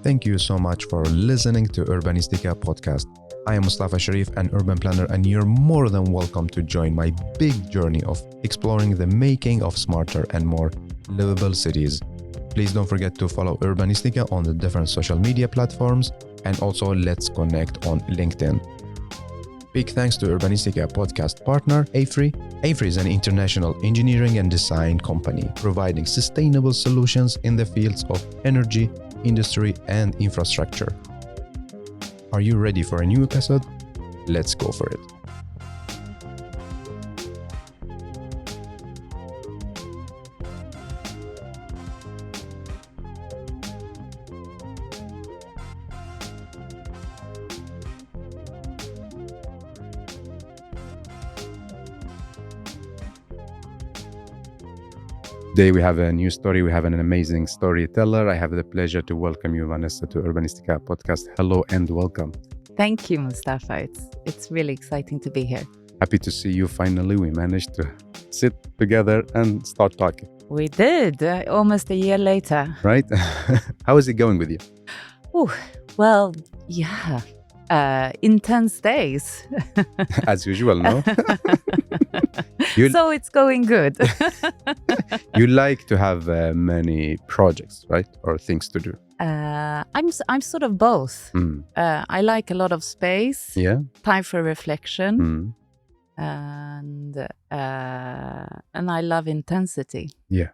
Thank you so much for listening to Urbanistica podcast. I am Mustafa Sharif, an urban planner, and you're more than welcome to join my big journey of exploring the making of smarter and more livable cities. Please don't forget to follow Urbanistica on the different social media platforms, and also let's connect on LinkedIn. Big thanks to Urbanistica podcast partner AFRY. AFRY is an international engineering and design company providing sustainable solutions in the fields of energy, industry, and infrastructure. Are you ready for a new episode? Let's go for it. Today we have a new story. We have an amazing storyteller. I have the pleasure to welcome you, Vanessa, to Urbanistica podcast. Hello and welcome. Thank you, Mustafa. It's really exciting to be here. Happy to see you finally. We managed to sit together and start talking. We did, almost a year later. Right? How is it going with you? Well, yeah. Intense days. As usual, no? So it's going good. You like to have many projects, right? Or things to do? I'm sort of both. I like a lot of space, time for reflection, and I love intensity. Yeah.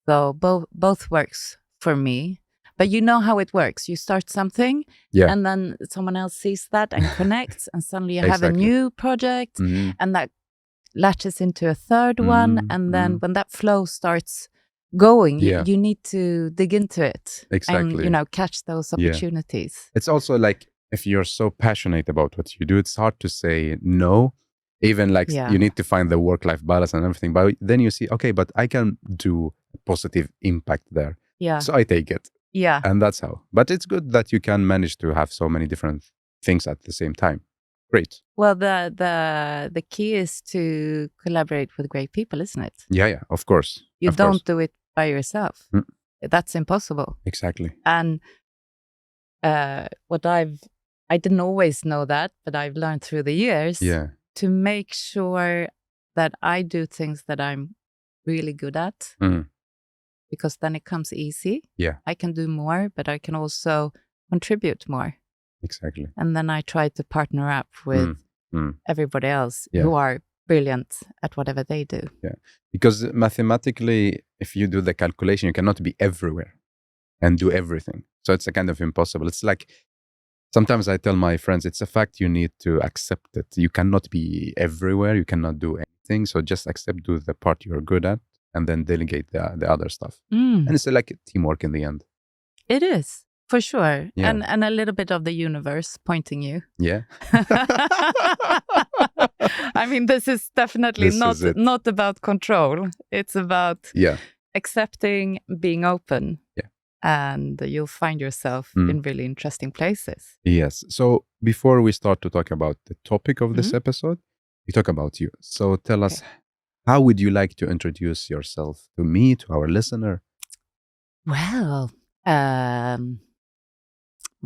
So both works for me. But you know how it works. You start something, and then someone else sees that and connects, and suddenly you have a new project, and that latches into a third one. And then when that flow starts going, you need to dig into it. Exactly. And, catch those opportunities. It's also like, if you're so passionate about what you do, it's hard to say no. Even like you need to find the work-life balance and everything. But then you see, okay, but I can do a positive impact there. Yeah. So I take it. Yeah. And that's how. But it's good that you can manage to have so many different things at the same time. Great. Well, the key is to collaborate with great people, isn't it? Yeah, of course. You don't do it by yourself. That's impossible. Exactly. And I didn't always know that, but I've learned through the years to make sure that I do things that I'm really good at. Because then it comes easy. Yeah. I can do more, but I can also contribute more. Exactly. And then I try to partner up with everybody else who are brilliant at whatever they do. Yeah. Because mathematically, if you do the calculation, you cannot be everywhere and do everything. So it's a kind of impossible. It's like, sometimes I tell my friends, it's a fact, you need to accept it. You cannot be everywhere. You cannot do anything. So just do the part you're good at, and then delegate the other stuff. And it's like teamwork in the end. It is, for sure. Yeah. And a little bit of the universe pointing you. Yeah. I mean, this is definitely not about control. It's about accepting, being open. Yeah. And you'll find yourself in really interesting places. Yes. So before we start to talk about the topic of this episode, we talk about you. So tell us, how would you like to introduce yourself to me, to our listener? Well, my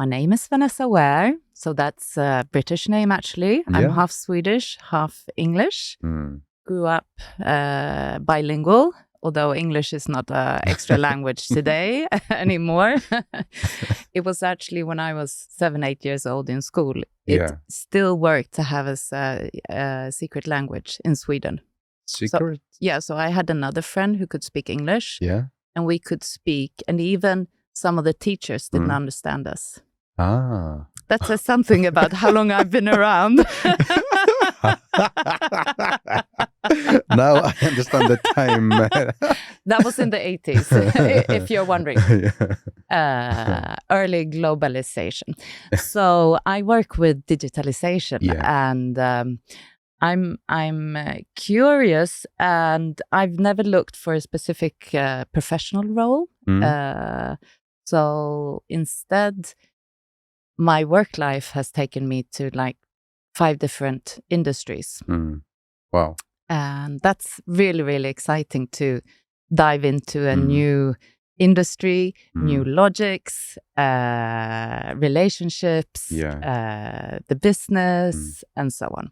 name is Vanessa Ware. So that's a British name, actually. I'm half Swedish, half English. Grew up bilingual, although English is not an extra language today anymore. It was actually when I was 7-8 years old in school. It still worked to have as a secret language in Sweden. Secret? So I had another friend who could speak English. Yeah. And we could speak, and even some of the teachers didn't understand us. That says something about how long I've been around. Now I understand the time. That was in the 80s, if you're wondering. Early globalization. So I work with digitalization, and I'm curious, and I've never looked for a specific professional role. So instead, my work life has taken me to like 5 different industries. Wow. And that's really, really exciting to dive into a new industry, new logics, relationships, the business, and so on.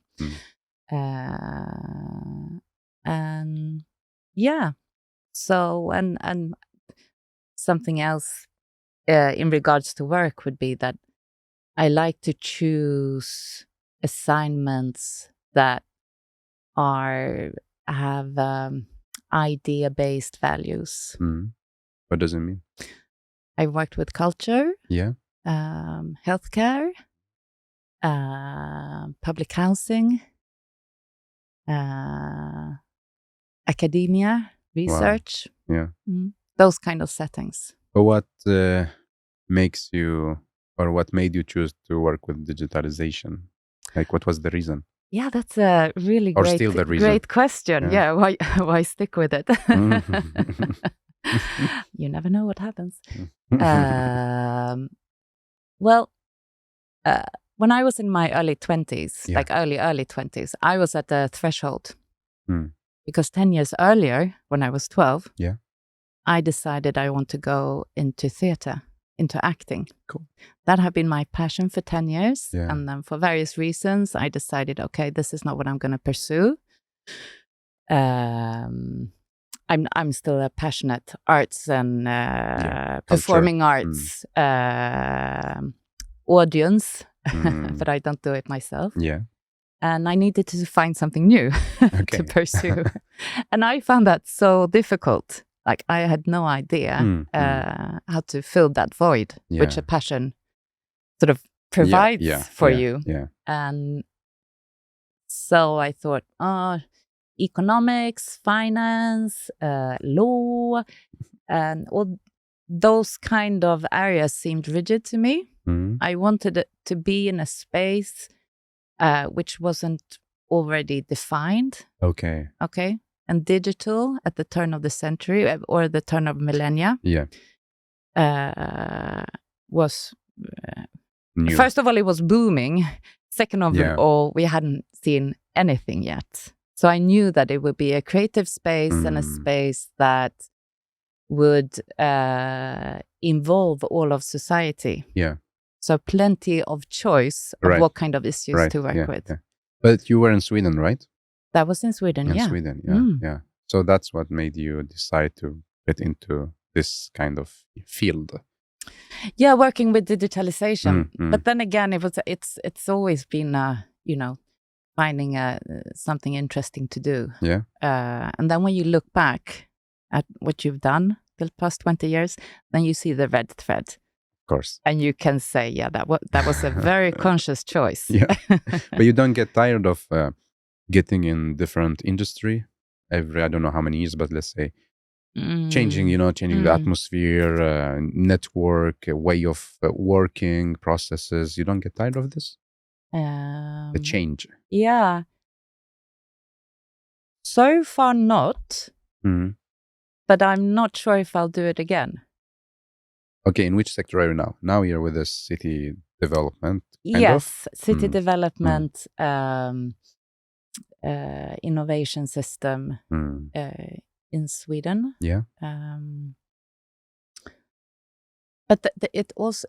And yeah, so and something else in regards to work would be that I like to choose assignments that have idea-based values. What does it mean? I worked with culture, healthcare, public housing, academia, research. Wow. Those kind of settings. But what makes you, or what made you choose to work with digitalization? Like, what was the reason? Yeah, that's a really great question. Yeah, why stick with it? You never know what happens. Well, when I was in my early 20s, like early 20s, I was at the threshold. Because 10 years earlier, when I was 12, I decided I want to go into theater, into acting. Cool. That had been my passion for 10 years. And then for various reasons, I decided, okay, this is not what I'm going to pursue. I'm still a passionate arts and performing arts audience, but I don't do it myself. And I needed to find something new to pursue. And I found that so difficult. Like I had no idea how to fill that void, which a passion sort of provides for you. And so I thought, economics, finance, law, and all those kind of areas seemed rigid to me. I wanted it to be in a space which wasn't already defined. Okay. And digital at the turn of the century or the turn of millennia was, first of all, it was booming. Second of all, we hadn't seen anything yet. So I knew that it would be a creative space and a space that would involve all of society. So plenty of choice of what kind of issues to work with. But you were in Sweden, right? That was in Sweden, In Sweden, yeah. So that's what made you decide to get into this kind of field. Yeah, working with digitalization. But then again, it's always been, finding something interesting to do. And then when you look back at what you've done the past 20 years, then you see the red thread. Of course. And you can say, that was a very conscious choice. But you don't get tired of getting in different industry every, I don't know how many years, but let's say changing the atmosphere, network, way of working, processes. You don't get tired of this? The change. Yeah. So far not, but I'm not sure if I'll do it again. Okay, in which sector are you now? Now you're with the city development, city development, innovation system in Sweden. But it also,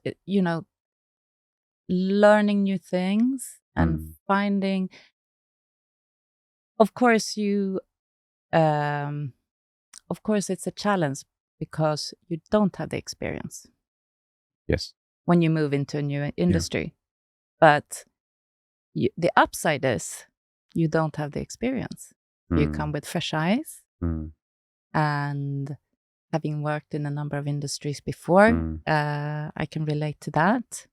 learning new things and finding, of course, it's a challenge because you don't have the experience. When you move into a new industry. But the upside is you don't have the experience. You come with fresh eyes. And having worked in a number of industries before, I can relate to that.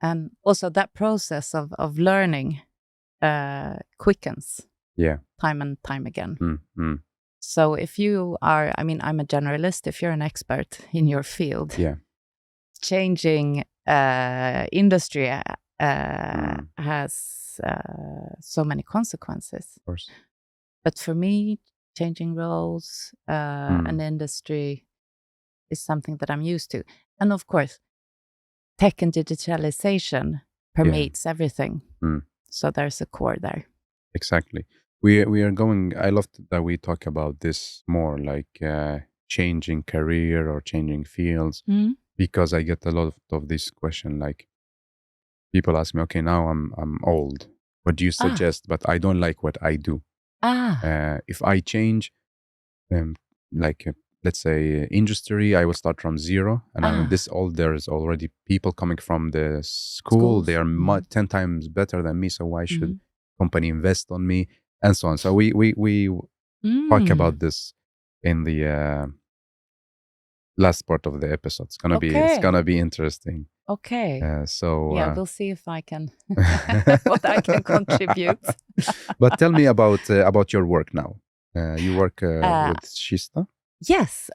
And also that process of learning quickens time and time again. So if you are, I'm a generalist, if you're an expert in your field, changing industry has so many consequences. Of course. But for me, changing roles, an industry is something that I'm used to. And of course, tech and digitalization permeates everything. So there's a core there. Exactly. We are going, I love that we talk about this more, like changing career or changing fields? Because I get a lot of this question, like people ask me, okay, now I'm old. What do you suggest? But I don't like what I do. If I change, like let's say industry, I will start from zero. And there's already people coming from the school. They are 10 times better than me. So why should company invest on me? And so on. So we talk about this in the last part of the episode. It's gonna be interesting. Okay. So we'll see if I can what I can contribute. But tell me about your work now. You work with Kista? Yes.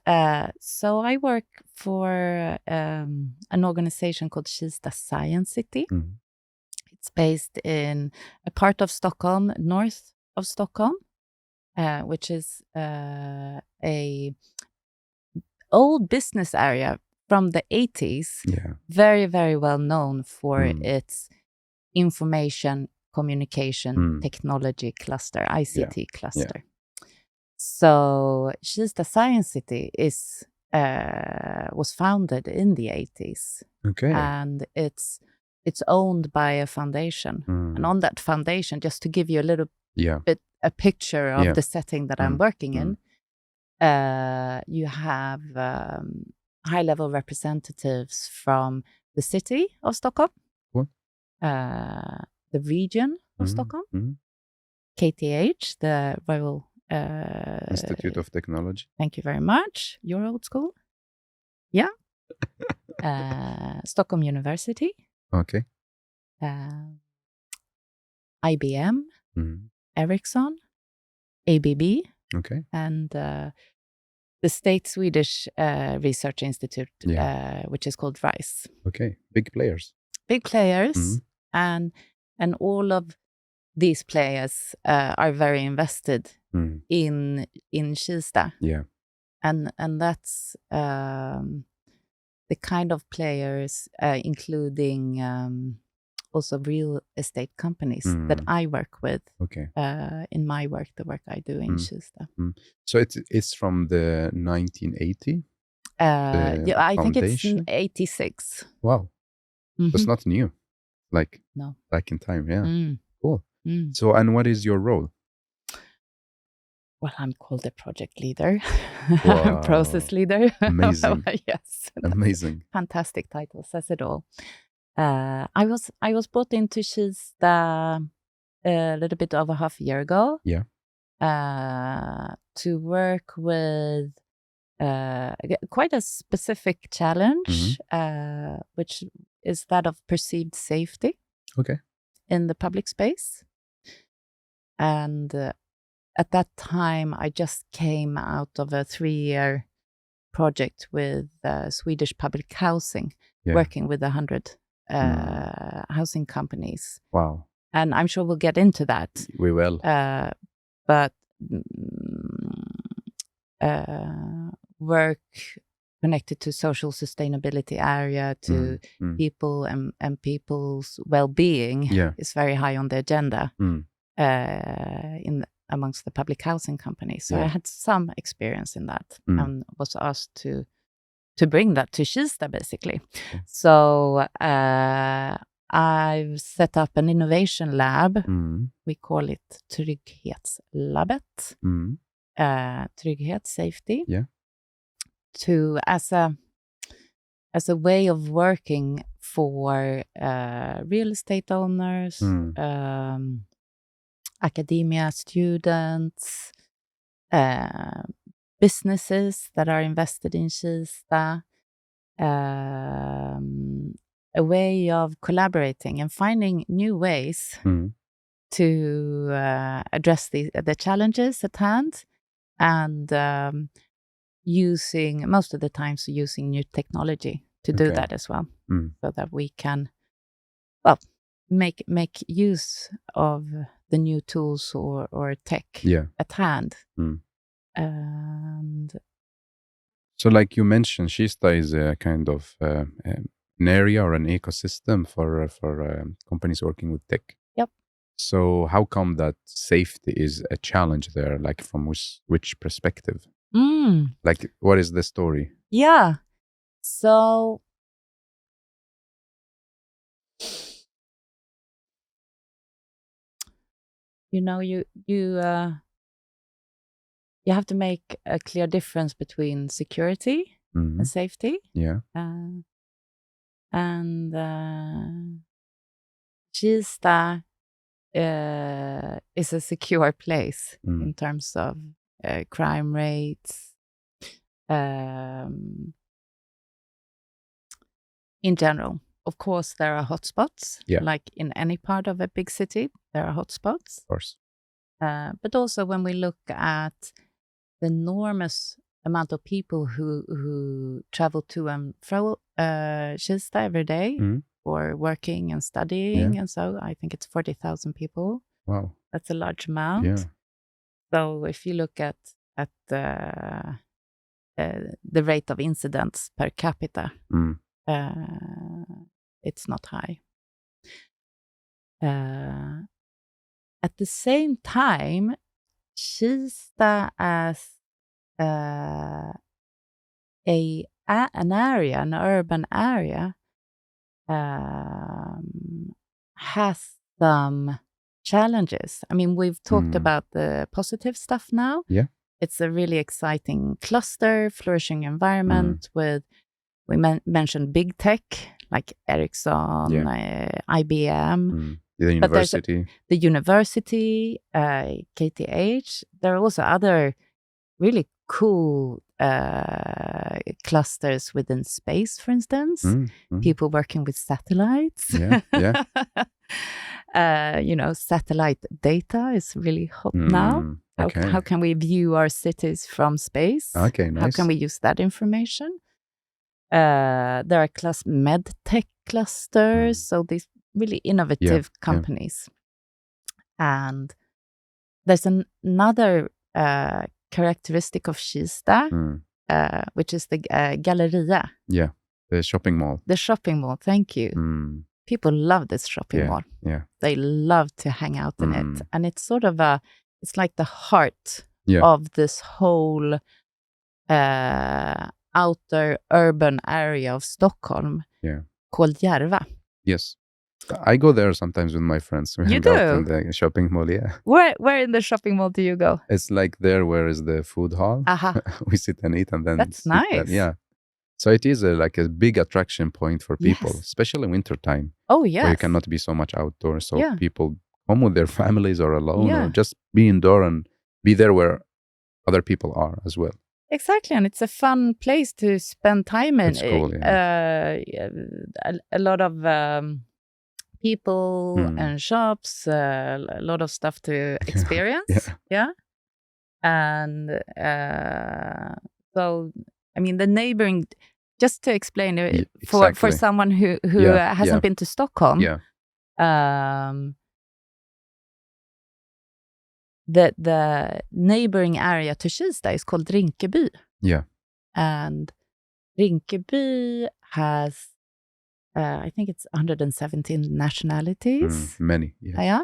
So I work for an organization called Kista Science City. It's based in a part of Stockholm, north of Stockholm, which is a old business area from the 80s. Very, very well known for its information communication technology cluster, ICT cluster. So Kista Science City was founded in the 80s. And it's owned by a foundation. And on that foundation, just to give you a little bit a picture of the setting that I'm working in, you have high-level representatives from the city of Stockholm, the region of Stockholm, KTH, the Royal Institute of Technology. Thank you very much. You're old school. Yeah. Stockholm University. Okay. IBM, Ericsson, ABB. Okay. And the State Swedish Research Institute, which is called RISE. Okay, big players. Big players, and all of these players are very invested in Kista. And that's the kind of players, including also real estate companies that I work with. In my work, the work I do in Kista. So it's from the 1980. I think it's 86. Wow, that's not new. Like no, back in time. Cool. So, and what is your role? Well, I'm called a project leader, Wow. process leader. Amazing. Yes, amazing. Fantastic title, says it all. I was brought into Kista a little bit over half a year ago. To work with quite a specific challenge, which is that of perceived safety. In the public space. And at that time, I just came out of a 3-year project with Swedish public housing, working with 100 housing companies. Wow. And I'm sure we'll get into that. We will. But work connected to social sustainability area, to people and people's well-being is very high on the agenda amongst the public housing companies. So I had some experience in that and was asked to bring that to Kista, basically. So I've set up an innovation lab. We call it Trygghetslabbet. Trygghet, safety. To as a way of working for real estate owners, academia, students, businesses that are invested in Kista, a way of collaborating and finding new ways to address the challenges at hand, and most of the times using new technology to do that as well, so that we can, make use of the new tools or tech at hand. And so, like you mentioned, Kista is a kind of an area or an ecosystem for companies working with tech. So how come that safety is a challenge there? Like from which perspective? Like, what is the story? Yeah. So you have to make a clear difference between security and safety. Yeah. And Kista is a secure place in terms of crime rates. In general, of course, there are hotspots. Yeah. Like in any part of a big city, there are hotspots. Of course. But also when we look at the enormous amount of people who travel to and fro Kista every day for working and studying, and so I think it's 40,000 people. Wow, that's a large amount. Yeah. So if you look at the rate of incidents per capita, it's not high. At the same time, Kista as an area, an urban area, has some challenges. I mean, we've talked about the positive stuff now. Yeah. It's a really exciting cluster, flourishing environment with, we mentioned big tech, like Ericsson, IBM. The university. The university, KTH. There are also other really cool clusters within space, for instance. People working with satellites. Yeah. Satellite data is really hot now. Okay. How can we view our cities from space? Okay, nice. How can we use that information? There are med tech clusters, so these really innovative companies. And there's another characteristic of Kista, which is the Galleria. Yeah, the shopping mall. The shopping mall, thank you. People love this shopping mall. Yeah. They love to hang out in it. And it's sort of it's like the heart of this whole outer urban area of Stockholm called Järva. Yes. I go there sometimes with my friends. We hang out in the shopping mall, Where in the shopping mall do you go? It's like there where is the food hall. We sit and eat and then... That's nice. There. Yeah. So it is like a big attraction point for people, especially in wintertime. Oh, yes. Where you cannot be so much outdoors. So people come with their families or alone or just be indoor and be there where other people are as well. Exactly, and it's a fun place to spend time in. It's cool, a lot of people and shops, a lot of stuff to experience. And so, I mean, the neighboring, just to explain for someone who hasn't been to Stockholm, the neighboring area to Kista is called Rinkeby. Yeah. And Rinkeby has, I think it's 117 nationalities. Many, Yeah.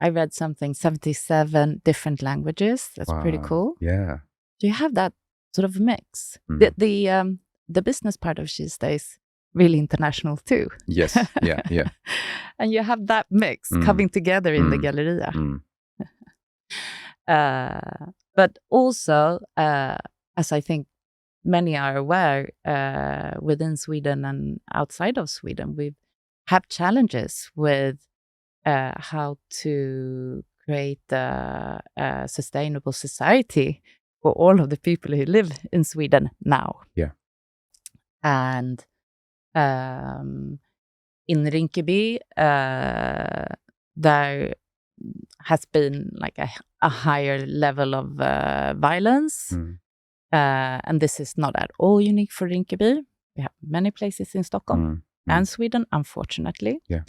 I read something, 77 different languages. That's pretty cool. Yeah. So you have that sort of mix. The business part of Kista is really international too. Yes, yeah. And you have that mix coming together in the Galleria. But also, as I think many are aware, within Sweden and outside of Sweden, we have challenges with how to create a sustainable society for all of the people who live in Sweden now. Yeah. And in Rinkeby, there has been like a higher level of violence. And this is not at all unique for Rinkeby. We have many places in Stockholm and Sweden, unfortunately. Yeah.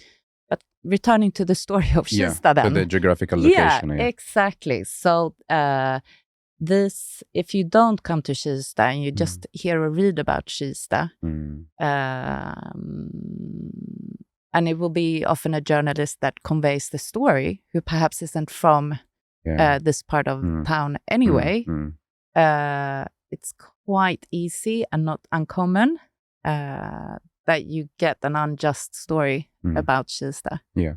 But returning to the story of Kista then. To the geographical location. Yeah, exactly. So if you don't come to Kista and you just hear or read about Kista, and it will be often a journalist that conveys the story who perhaps isn't from this part of town anyway. it's quite easy and not uncommon that you get an unjust story about Kista. Yeah.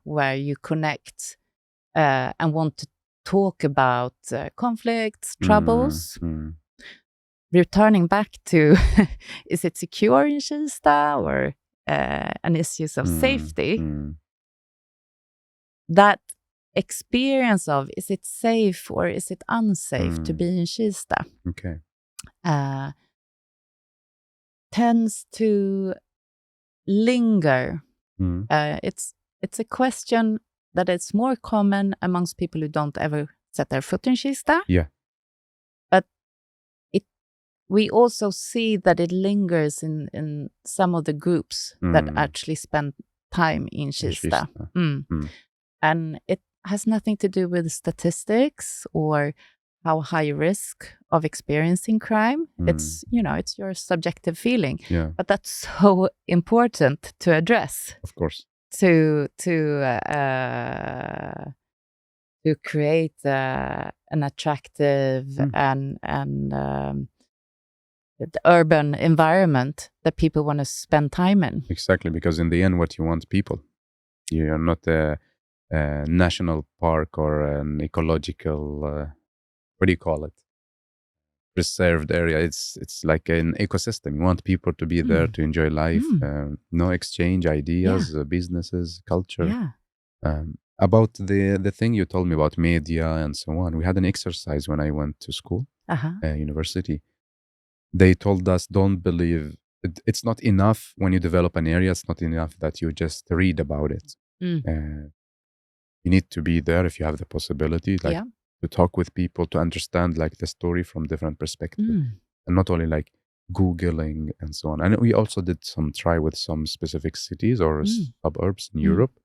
Where you connect and want to talk about conflicts, troubles. Returning back to, is it secure in Kista or an issues of safety? That experience of, is it safe or is it unsafe to be in Kista? Okay. Tends to linger. It's a question that is more common amongst people who don't ever set their foot in Kista. Yeah. But we also see that it lingers in some of the groups that actually spend time in Kista. And it has nothing to do with statistics or how high risk of experiencing crime. It's, it's your subjective feeling. Yeah. But that's so important to address. Of course. To create an attractive and the urban environment that people want to spend time in. Exactly, because in the end, what you want people. You're not a national park or an ecological, what do you call it? Preserved area. It's like an ecosystem. You want people to be there to enjoy life. No exchange ideas, businesses, culture. Yeah. About the thing you told me about media and so on. We had an exercise when I went to school, university. They told us, don't believe, it's not enough when you develop an area, it's not enough that you just read about it. You need to be there if you have the possibility, to talk with people, to understand like the story from different perspectives. And not only like Googling and so on. And we also did some try with some specific cities or suburbs in Europe.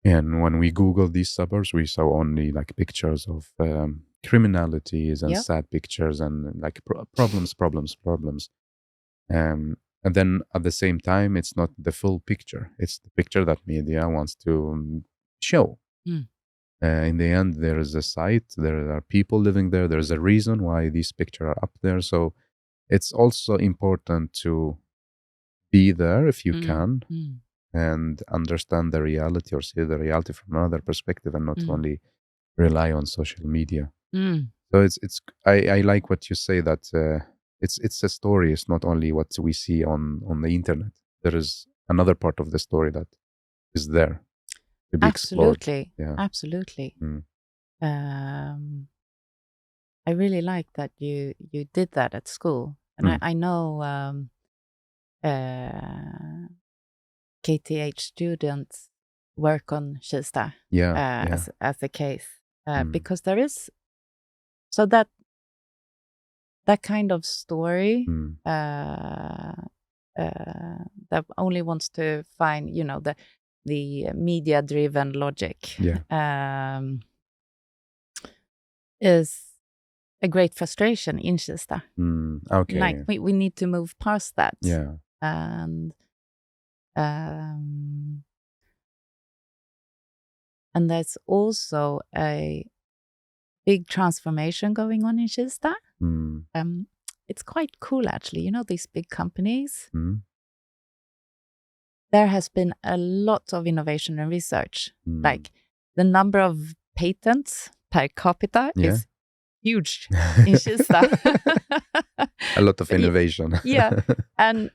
And when we Googled these suburbs, we saw only like pictures of criminalities and sad pictures and like problems. And then at the same time, it's not the full picture. It's the picture that media wants to show. In the end, there is a site, there are people living there, there's a reason why these pictures are up there. So it's also important to be there if you can. And understand the reality or see the reality from another perspective and not only rely on social media. So I like what you say that it's a story. It's not only what we see on the internet. There is another part of the story that is there to be explored. Absolutely. I really like that you did that at school. And I know KTH students work on Kista as a case because there is that kind of story that only wants to find the media driven logic is a great frustration in Kista. Okay. Like we need to move past that. And there's also a big transformation going on in Kista. It's quite cool, actually. These big companies. There has been a lot of innovation and research. Like the number of patents per capita is huge in Kista. A lot of innovation. And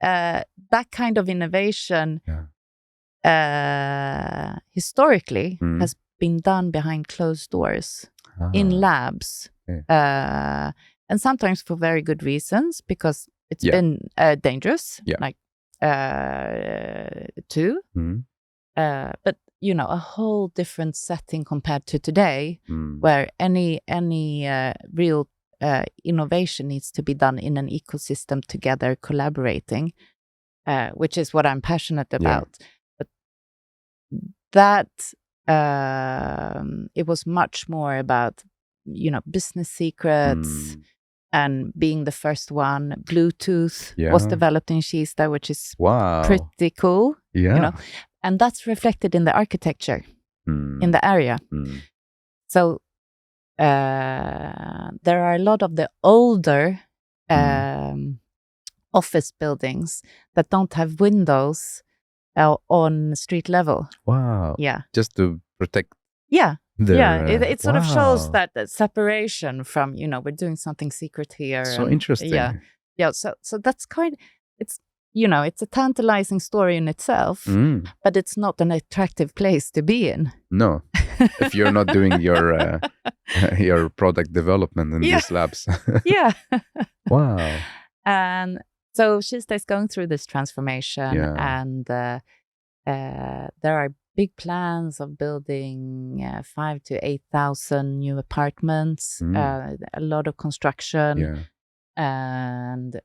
that kind of innovation historically has been done behind closed doors in labs, and sometimes for very good reasons because it's been dangerous, too. But a whole different setting compared to today, where any real innovation needs to be done in an ecosystem together, collaborating, which is what I'm passionate about. But that it was much more about business secrets and being the first one. Bluetooth was developed in Kista, which is pretty cool. And that's reflected in the architecture in the area. So there are a lot of the older office buildings that don't have windows on street level. Wow. Yeah. Just to protect. Yeah. Their, It sort of shows that separation from, we're doing something secret here. So interesting. Yeah. So that's it's a tantalizing story in itself, but it's not an attractive place to be in. No. If you're not doing your product development in these labs. Yeah. Wow. And so Kista is going through this transformation, and there are big plans of building 5,000 to 8,000 new apartments, a lot of construction. And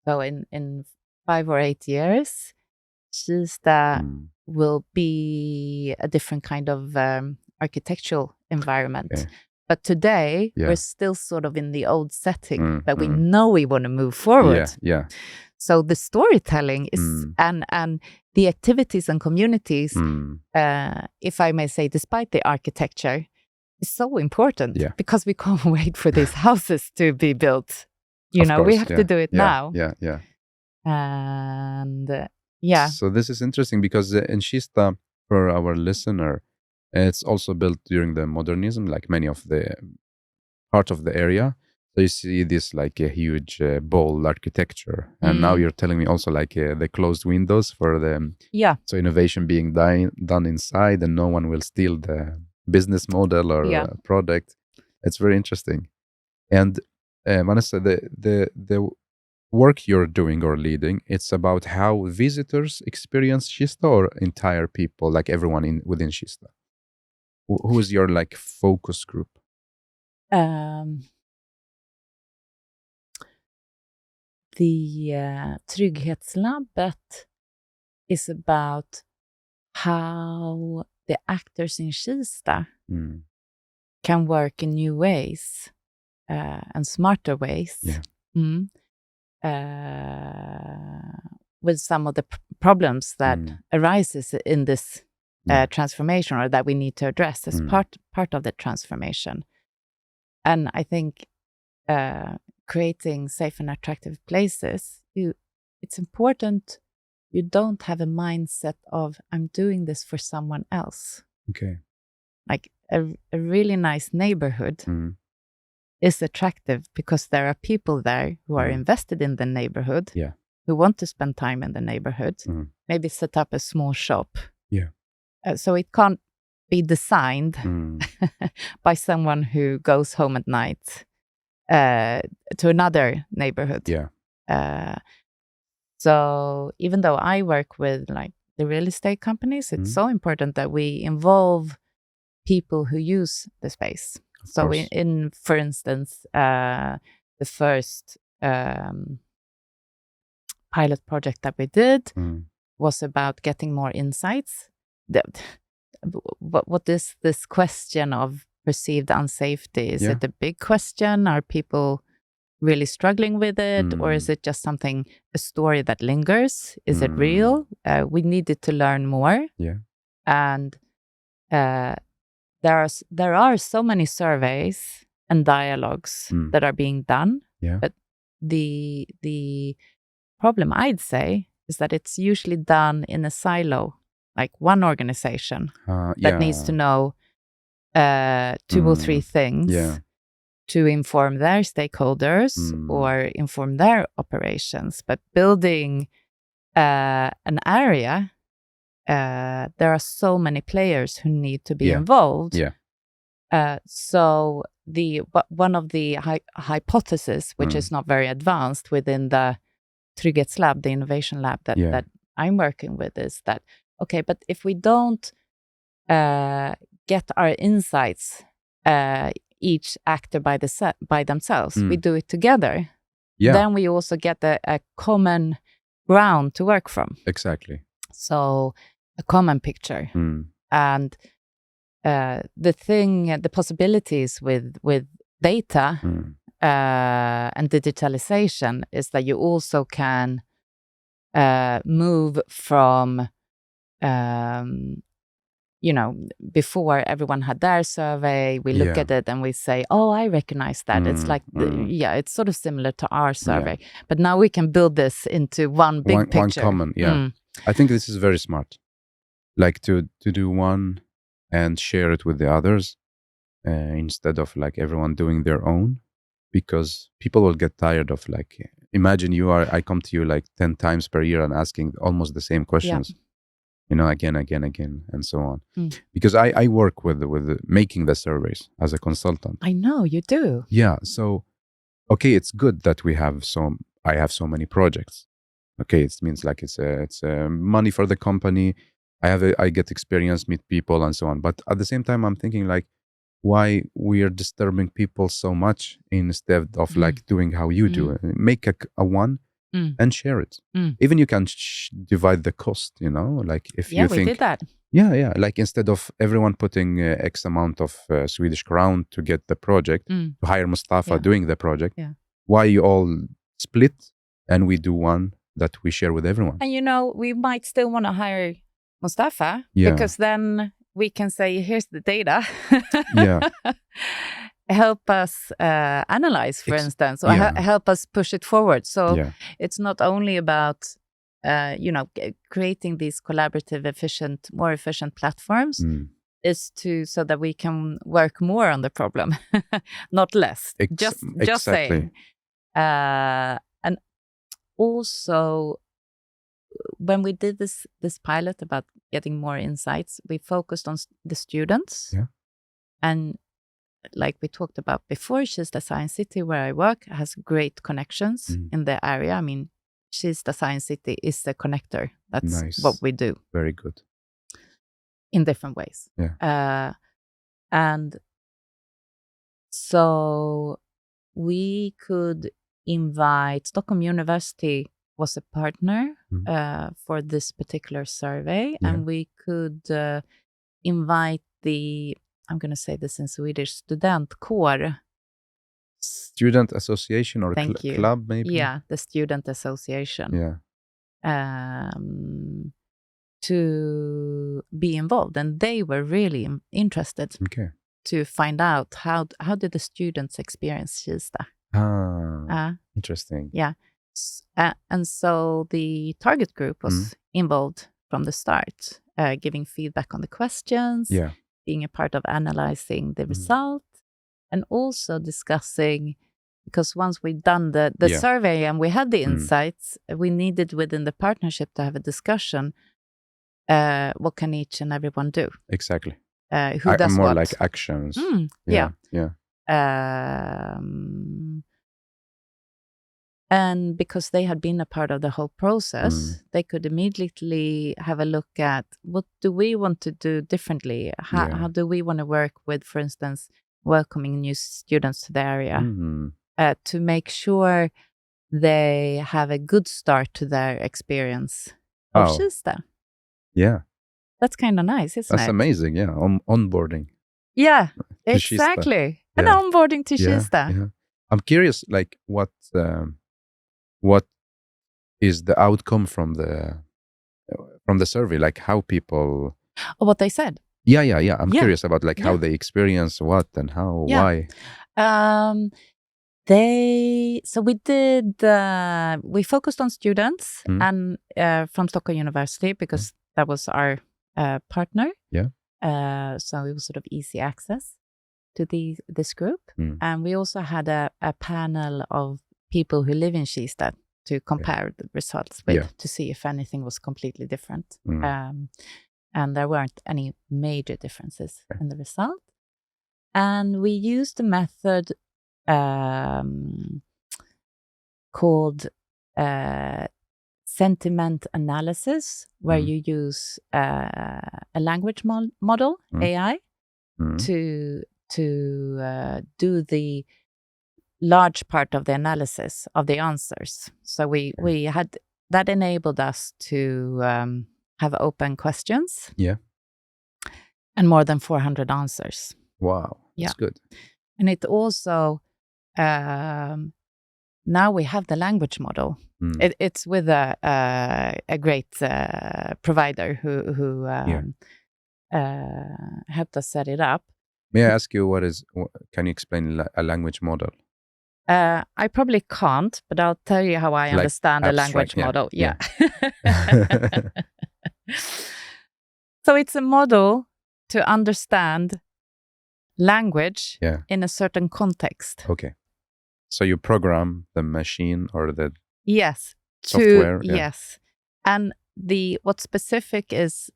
so in 5 or 8 years, Kista will be a different kind of architectural environment. Okay. But today, we're still sort of in the old setting, but we know we want to move forward. Yeah. So the storytelling is, and the activities and communities, if I may say, despite the architecture, is so important because we can't wait for these houses to be built. We have to do it now. Yeah. And So this is interesting because in Kista, for our listener, it's also built during the modernism, like many of the part of the area. So you see this like a huge bold architecture, and now you're telling me also like the closed windows for the so innovation being done inside, and no one will steal the business model or product. It's very interesting. And Vanessa, the work you're doing or leading, it's about how visitors experience Kista or entire people, like everyone within Kista. Who is your like focus group? The Trygghetslabbet is about how the actors in Kista can work in new ways and smarter ways. With some of the problems that arises in this transformation, or that we need to address as part of the transformation. And I think creating safe and attractive places, it's important you don't have a mindset of, I'm doing this for someone else. Okay. Like a really nice neighborhood is attractive because there are people there who are invested in the neighborhood, who want to spend time in the neighborhood, maybe set up a small shop. So it can't be designed by someone who goes home at night to another neighborhood. So even though I work with like the real estate companies, it's so important that we involve people who use the space. So in for instance, the first pilot project that we did was about getting more insights. What is this question of perceived unsafety? Is it a big question? Are people really struggling with it? Or is it just a story that lingers? Is it real? We needed to learn more. And there are so many surveys and dialogues that are being done. But the problem, I'd say, is that it's usually done in a silo, like one organization that needs to know 2 or 3 things to inform their stakeholders or inform their operations. But building an area, there are so many players who need to be involved. So one of the hypotheses, which is not very advanced within the Trygghetslabbet, the innovation lab that I'm working with, is that, okay, but if we don't get our insights, each actor by themselves, we do it together, then we also get a common ground to work from. Exactly. So a common picture. And the possibilities with data and digitalization is that you also can move from before everyone had their survey, we look at it and we say, oh, I recognize that. It's like, it's sort of similar to our survey. But now we can build this into one big picture. One common, I think this is very smart. Like to do one and share it with the others instead of like everyone doing their own, because people will get tired of like, imagine I come to you like 10 times per year and asking almost the same questions. Again, and so on. Because I work with making the surveys as a consultant. I know you do. Yeah. So, okay, it's good that I have so many projects. Okay, it means like it's money for the company. I get experience, meet people, and so on. But at the same time, I'm thinking like, why we are disturbing people so much instead of like doing how you do it. Make a one. And share it. Even you can divide the cost, like if you think... we did that. Yeah. Like instead of everyone putting X amount of Swedish crown to get the project, to hire Mustafa doing the project, why you all split and we do one that we share with everyone? And we might still want to hire Mustafa because then we can say, here's the data. Help us analyze, for instance, or help us push it forward. So it's not only about, creating these collaborative, more efficient platforms, is so that we can work more on the problem, not less. Just saying. And also, when we did this pilot about getting more insights, we focused on the students. And like we talked about before, Kista Science City, where I work, has great connections in the area. I mean, Kista Science City is the connector. That's what we do. Very good. In different ways. And so we could invite Stockholm University was a partner for this particular survey, and we could invite I'm going to say this in Swedish, studentkår. Student association or club, maybe? Yeah, the student association. To be involved. And they were really interested to find out how did the students experience Kista. Interesting. Yeah. And so the target group was involved from the start, giving feedback on the questions. Being a part of analyzing the result, and also discussing, because once we'd done the survey and we had the insights, we needed within the partnership to have a discussion. What can each and everyone do? Exactly. Who does more what? like actions. And because they had been a part of the whole process, they could immediately have a look at, what do we want to do differently? How do we want to work with, for instance, welcoming new students to the area to make sure they have a good start to their experience of Kista. That's kind of nice, isn't it? That's amazing, onboarding. Yeah, exactly. An onboarding to Kista. I'm curious, like, what is the outcome from the survey? Like how people... what they said. I'm curious about like how they experience what and how, why. We focused on students and from Stockholm University, because that was our partner. So it was sort of easy access to this group. And we also had a panel of people who live in Kista to compare the results with, to see if anything was completely different. And there weren't any major differences in the result. And we used a method called sentiment analysis, where you use a language model, AI, to do the large part of the analysis of the answers. So we had that enabled us to have open questions. And more than 400 answers. Wow, that's good. And it also now we have the language model. It's with a great provider who helped us set it up. May I ask you can you explain a language model? I probably can't, but I'll tell you how I understand a language model. Yeah. So it's a model to understand language in a certain context. Okay. So you program the machine or the software. Yes. And what's specific is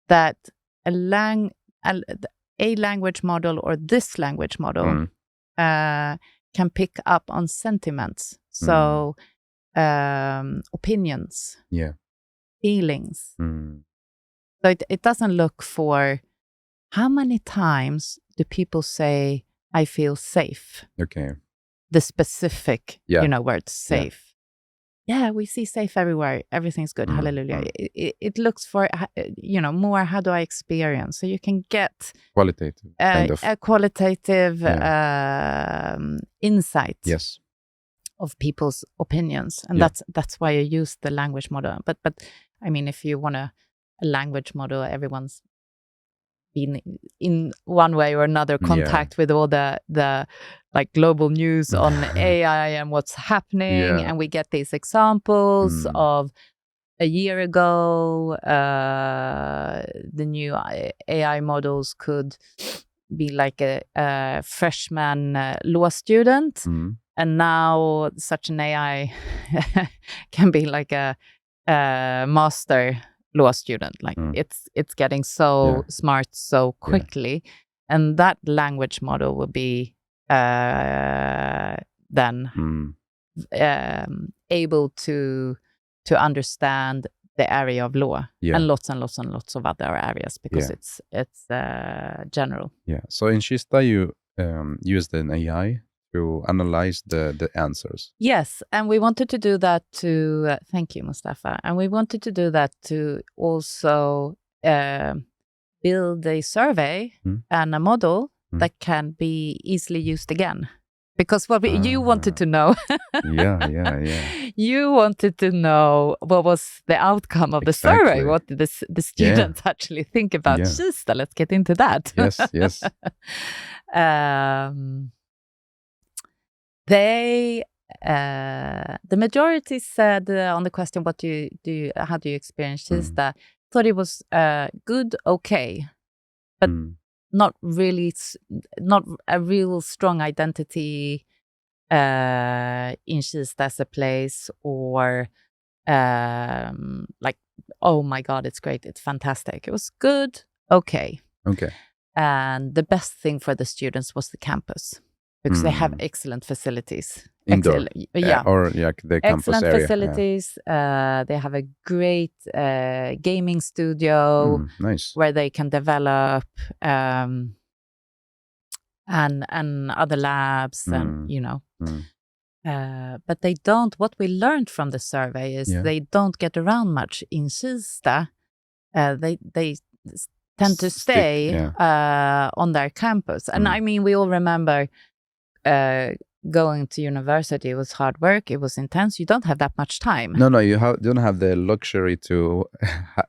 that a language model or this language model can pick up on sentiments. So opinions, feelings. So it doesn't look for how many times do people say, I feel safe. Okay. The specific, word safe. Yeah, we see safe everywhere. Everything's good. Hallelujah. It looks for, more how do I experience? So you can get qualitative, a qualitative insight of people's opinions. And that's why I use the language model. But I mean, if you want a language model, everyone's been in one way or another contact with all the like global news on AI and what's happening, and we get these examples of a year ago the new AI models could be like a freshman law student, and now such an AI can be like a master law student. Like it's getting so smart so quickly, and that language model will be then able to understand the area of law and lots of other areas, because it's general. So in Kista you used an AI to analyze the answers. Yes, and we wanted to do that to thank you, Mustafa, and we wanted to do that to also build a survey and a model that can be easily used again. Because what you wanted to know, you wanted to know what was the outcome of the survey. What did the students actually think about Kista? Let's get into that. Yes. They, the majority said on the question, "What how do you experience Kista?" Thought it was good, okay, but not really, not a real strong identity in Kista as a place, or like, oh my God, it's great, it's fantastic. It was good, okay. And the best thing for the students was the campus, because they have excellent facilities. Indoor, the campus excellent area. Facilities. They have a great gaming studio, nice, where they can develop and other labs, and but they don't. What we learned from the survey is they don't get around much in Kista. They tend to stay on their campus, and I mean, we all remember. Going to university, it was hard work, it was intense. You don't have that much time. No, you don't have the luxury to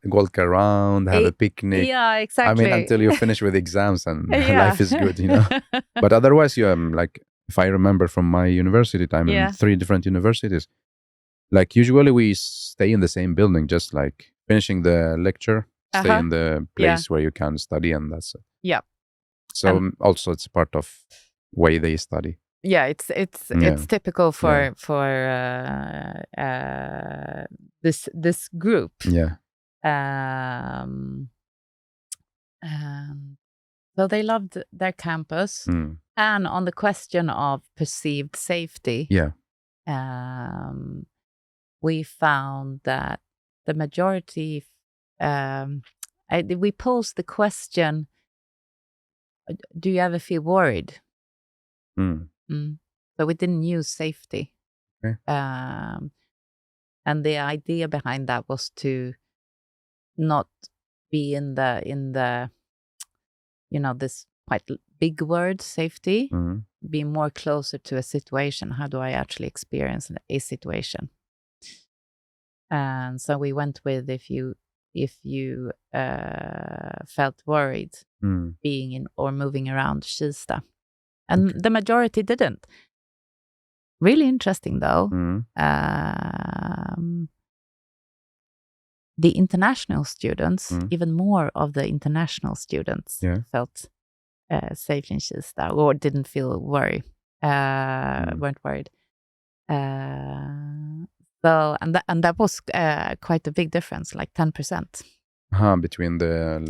walk around, have a picnic. Yeah, exactly. I mean, until you finish with exams and life is good, But otherwise, you like, if I remember from my university time in 3 different universities, like usually we stay in the same building, just like finishing the lecture, stay in the place where you can study, and that's it. Yeah. So also it's part of way they study. Yeah, it's typical for this group. Yeah. So they loved their campus, and on the question of perceived safety, we found that the majority. We posed the question: do you ever feel worried? So we didn't use safety. Okay. And the idea behind that was to not be in the this quite big word, safety, be more closer to a situation. How do I actually experience a situation? And so we went with, if you if you felt worried being in or moving around Kista. And the majority didn't. Really interesting, though. The international students, even more of the international students, felt safe in Kista or didn't feel worried, weren't worried. So and that was quite a big difference, like 10%. Between the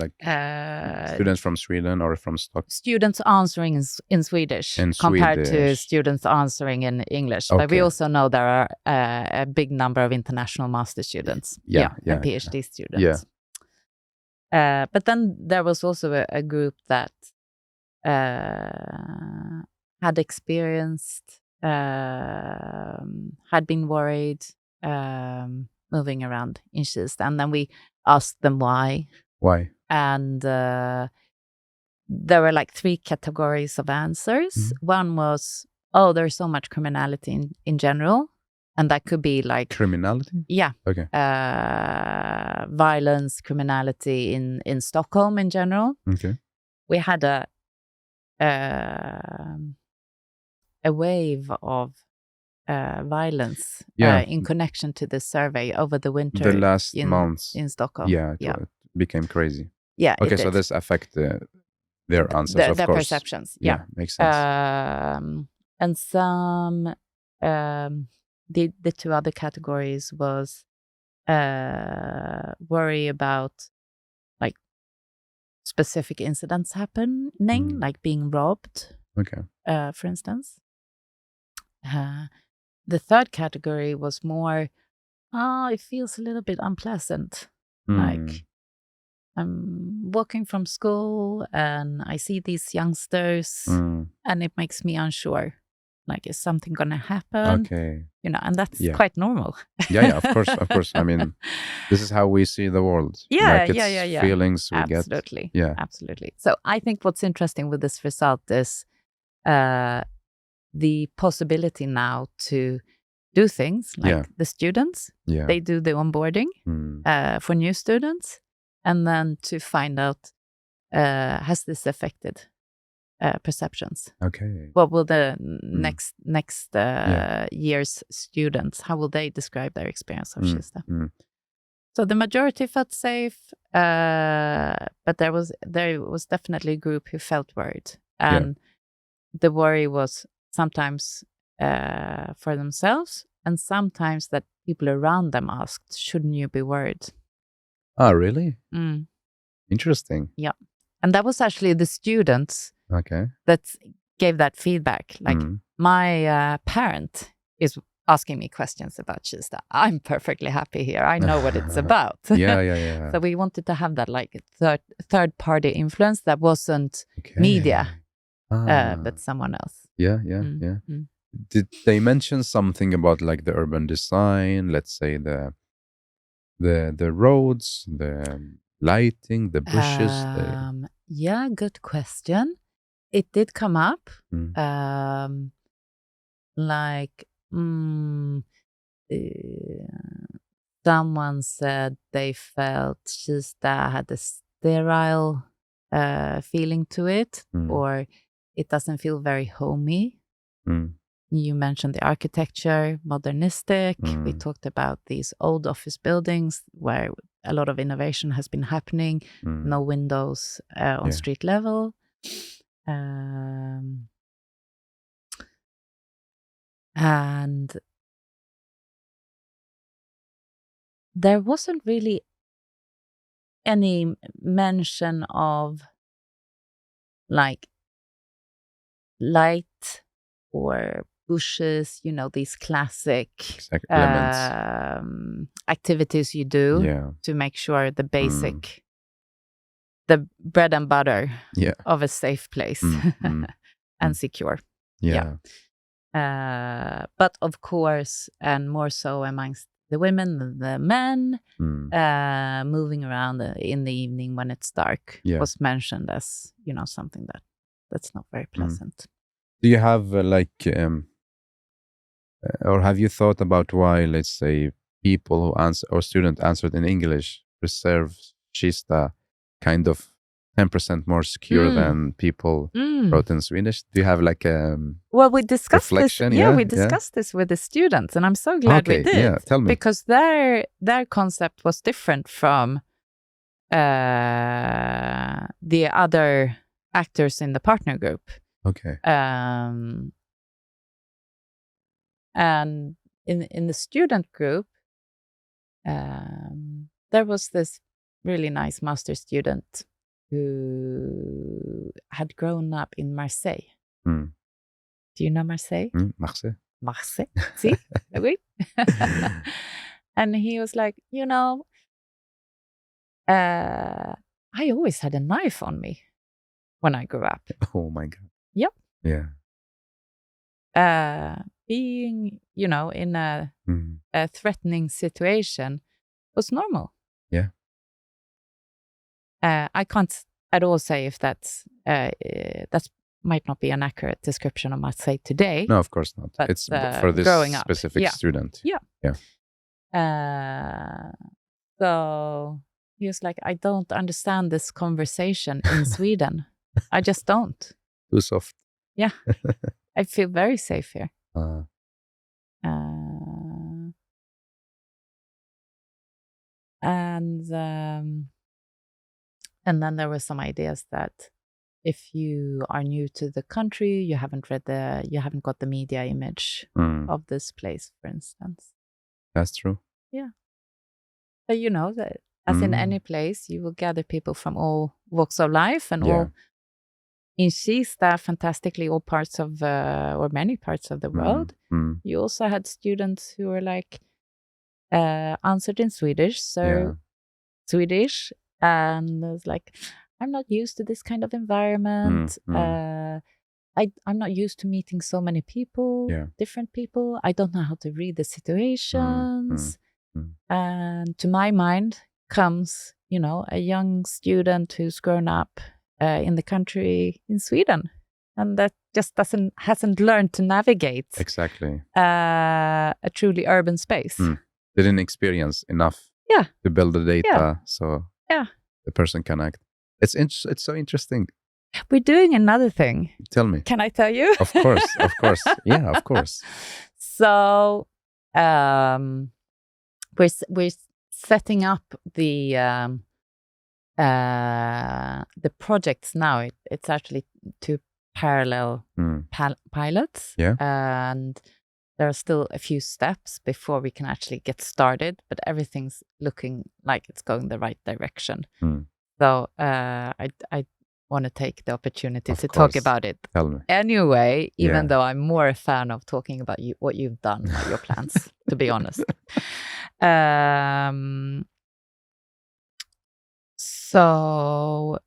students from Sweden or from Stockholm? Students answering in Swedish compared to students answering in English. But we also know there are a big number of international master students. And PhD students. But then there was also a group that had experienced, had been worried, moving around in Kista. And then we asked them why. And there were like 3 categories of answers. One was, there's so much criminality in general. And that could be like... Criminality? Yeah. Okay. Violence, criminality in Stockholm in general. Okay. We had a wave of violence in connection to this survey over the winter. The last months. In Stockholm. It became crazy. Yeah. Okay, so this affected their answers, of their course. Perceptions. Yeah, makes sense. And some, the 2 other categories was worry about like specific incidents happening, like being robbed. Okay. For instance. The 3rd category was more, it feels a little bit unpleasant. Like I'm walking from school and I see these youngsters and it makes me unsure. Like, is something going to happen? Okay. And that's quite normal. Of course. I mean, this is how we see the world. Feelings we get. Absolutely. Yeah. Absolutely. So I think what's interesting with this result is the possibility now to do things like the students, they do the onboarding for new students, and then to find out, has this affected perceptions? Okay. What will the next year's students, how will they describe their experience of Kista? So the majority felt safe, but there was definitely a group who felt worried, and the worry was sometimes for themselves, and sometimes that people around them asked, shouldn't you be worried? Oh, really? Interesting. Yeah. And that was actually the students that gave that feedback. Like, my parent is asking me questions about Kista. I'm perfectly happy here. I know what it's about. Yeah. So we wanted to have that like third party influence that wasn't media, but someone else. Yeah. Did they mention something about like the urban design, let's say the roads, the lighting, the bushes? Yeah, good question. It did come up. Someone said they felt Kista had a sterile feeling to it, or it doesn't feel very homey. You mentioned the architecture, modernistic. We talked about these old office buildings where a lot of innovation has been happening. No windows on street level. And there wasn't really any mention of like light or bushes, these classic activities you do to make sure the basic, the bread and butter of a safe place and secure. But of course, and more so amongst the women than the men, moving around in the evening when it's dark was mentioned as, something that's not very pleasant. Do you have or have you thought about why, let's say, people who answer or students answered in English preserve Kista kind of 10% more secure than people wrote in Swedish? Do you have like a we discussed reflection? This. We discussed this with the students, and I'm so glad we did. Yeah, tell me. Because their concept was different from the other actors in the partner group. Okay. And in the student group, there was this really nice master student who had grown up in Marseille. Do you know Marseille? Marseille. Marseille. See? Oui. And he was like, I always had a knife on me when I grew up. Oh my God. Yep. Yeah. Being, in a threatening situation was normal. Yeah. I can't at all say if that's might not be an accurate description of Marseille today. No, of course not. But, it's for this specific student. Yeah. So he was like, I don't understand this conversation in Sweden. I just don't. Too soft. Yeah. I feel very safe here. And then there were some ideas that if you are new to the country, you haven't got the media image of this place, for instance. That's true. Yeah. But that as in any place, you will gather people from all walks of life and all. In Kista, fantastically, all parts of, or many parts of the world. You also had students who were like, answered in Swedish, Swedish, and it was like, I'm not used to this kind of environment. I'm not used to meeting so many people, different people. I don't know how to read the situations. And to my mind comes, a young student who's grown up in the country in Sweden, and that just hasn't learned to navigate exactly a truly urban space. Didn't experience enough to build the data, so the person can act. It's so interesting. We're doing another thing. Tell me. Can I tell you? Of course. Yeah, of course. So we're setting up the projects now. It's actually two parallel pilots, and there are still a few steps before we can actually get started, but everything's looking like it's going the right direction. So I want to take the opportunity to talk about it anyway, even though I'm more a fan of talking about what you've done, your plans, to be honest. So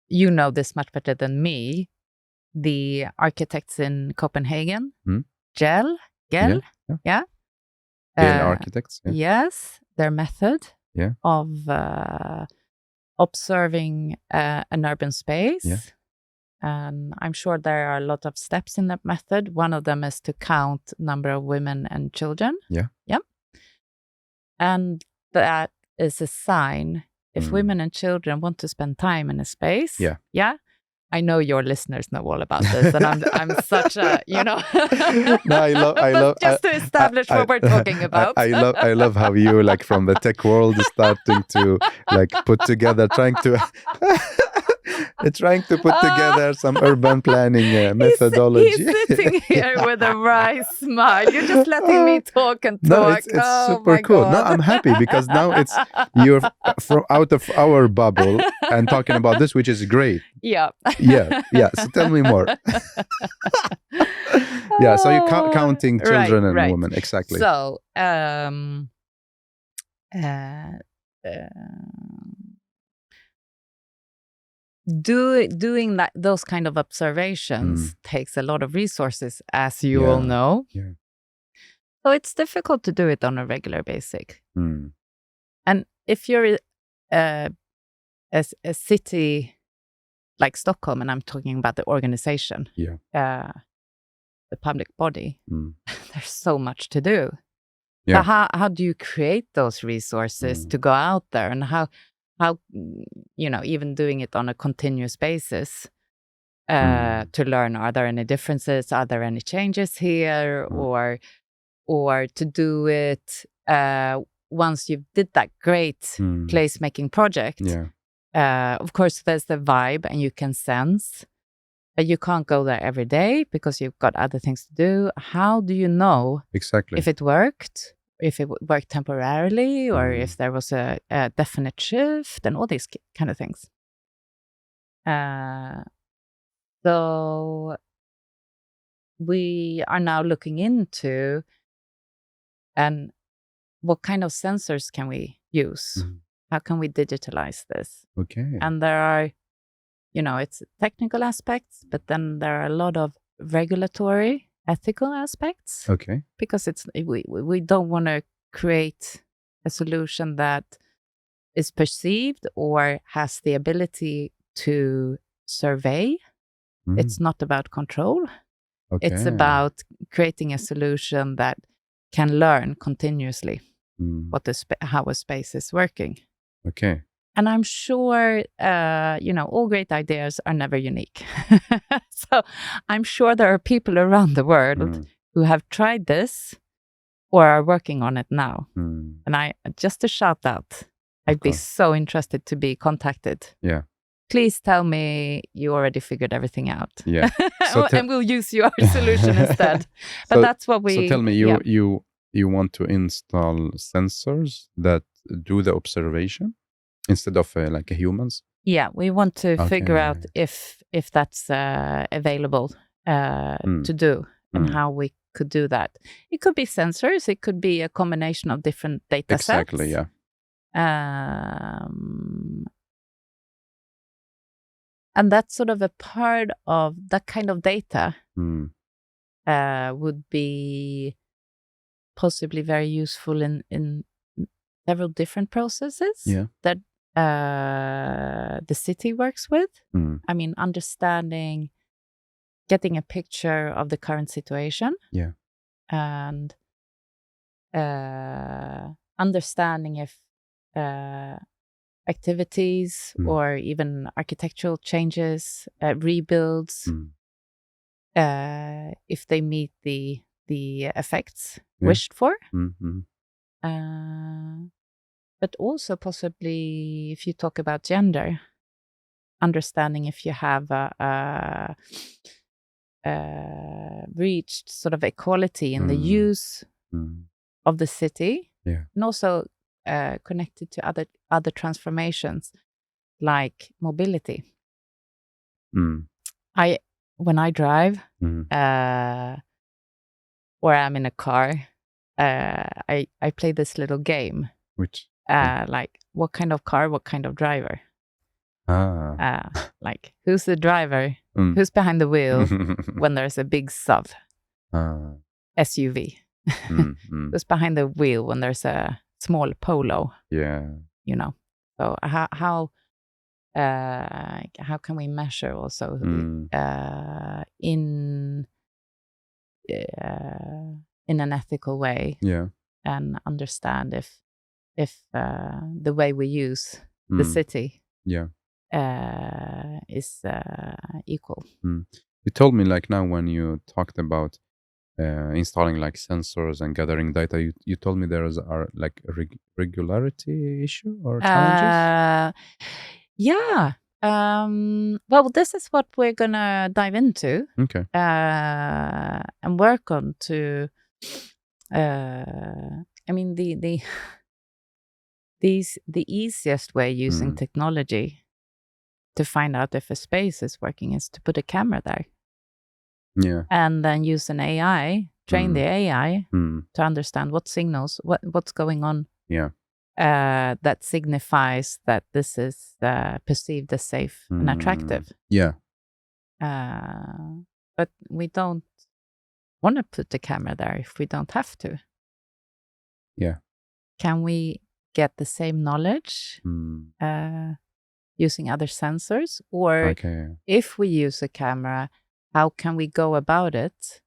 you know this much better than me. The architects in Copenhagen, Gel, architects. Yes, their method of observing an urban space. And I'm sure there are a lot of steps in that method. One of them is to count number of women and children. And that is a sign if women and children want to spend time in a space. I know your listeners know all about this, and I'm such a, No, I love just to establish what we're talking about. I love how you, like, from the tech world, starting to like put together, trying to put together some urban planning methodology. He's sitting here with a wry smile. You're just letting me talk and talk. No, it's super cool. God. No, I'm happy because now you're from out of our bubble and talking about this, which is great. Yeah. So tell me more. So you're counting children and women, exactly. So, doing those kind of observations takes a lot of resources, as you all know. So it's difficult to do it on a regular basis. And if you're a city like Stockholm, and I'm talking about the organization, the public body, there's so much to do. So how do you create those resources to go out there, and how even doing it on a continuous basis to learn, are there any differences, are there any changes here, or to do it once you did that great placemaking project. Of course, there's the vibe and you can sense, but you can't go there every day because you've got other things to do. How do you know if it worked, if it worked temporarily, or if there was a definite shift, and all these kind of things? So we are now looking into and what kind of sensors can we use? How can we digitalize this? And there are, it's technical aspects, but then there are a lot of regulatory, ethical aspects. Because we don't want to create a solution that is perceived or has the ability to survey. It's not about control. It's about creating a solution that can learn continuously how a space is working. And I'm sure, all great ideas are never unique. So I'm sure there are people around the world who have tried this or are working on it now. And just a shout out, I'd be so interested to be contacted. Please tell me you already figured everything out. And we'll use your solution instead. But that's what we... So tell me, you want to install sensors that do the observation instead of like humans? Yeah, we want to figure out if that's available to do and how we could do that. It could be sensors. It could be a combination of different data sets. Exactly, yeah. And that's sort of a part of that kind of data would be possibly very useful in several different processes that the city works with. I mean, understanding, getting a picture of the current situation. And understanding if activities or even architectural changes, rebuilds, if they meet the effects wished for. But also possibly, if you talk about gender, understanding if you have reached sort of equality in the use of the city, and also connected to other transformations like mobility. When I drive or I'm in a car, I play this little game. Which? Like, what kind of car, what kind of driver? Like, who's the driver? Who's behind the wheel when there's a big SUV, SUV? Who's behind the wheel when there's a small Polo? So how can we measure also in an ethical way and understand if the way we use the city is equal. You told me, like, now when you talked about installing like sensors and gathering data, you told me there are like a regularity issue or challenges? Well, this is what we're gonna dive into and work on to I mean, the easiest way using technology to find out if a space is working is to put a camera there. And then use an AI, train the AI to understand what signals, what's going on. That signifies that this is perceived as safe and attractive. But we don't want to put the camera there if we don't have to. Can we get the same knowledge using other sensors? Or if we use a camera, how can we go about it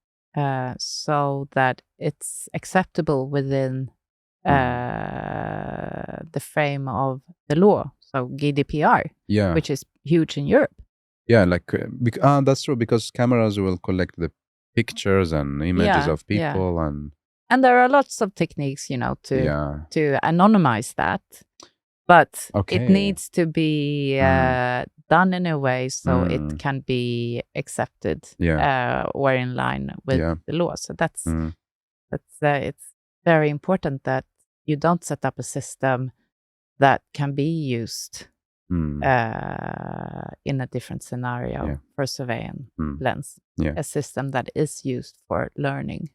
so that it's acceptable within the frame of the law, so GDPR, which is huge in Europe. Yeah, like that's true, because cameras will collect the pictures and images of people, and there are lots of techniques, to anonymize that, but it needs to be done in a way so it can be accepted or in line with the law. So that's it's very important that you don't set up a system that can be used in a different scenario for surveillance lens. A system that is used for learning.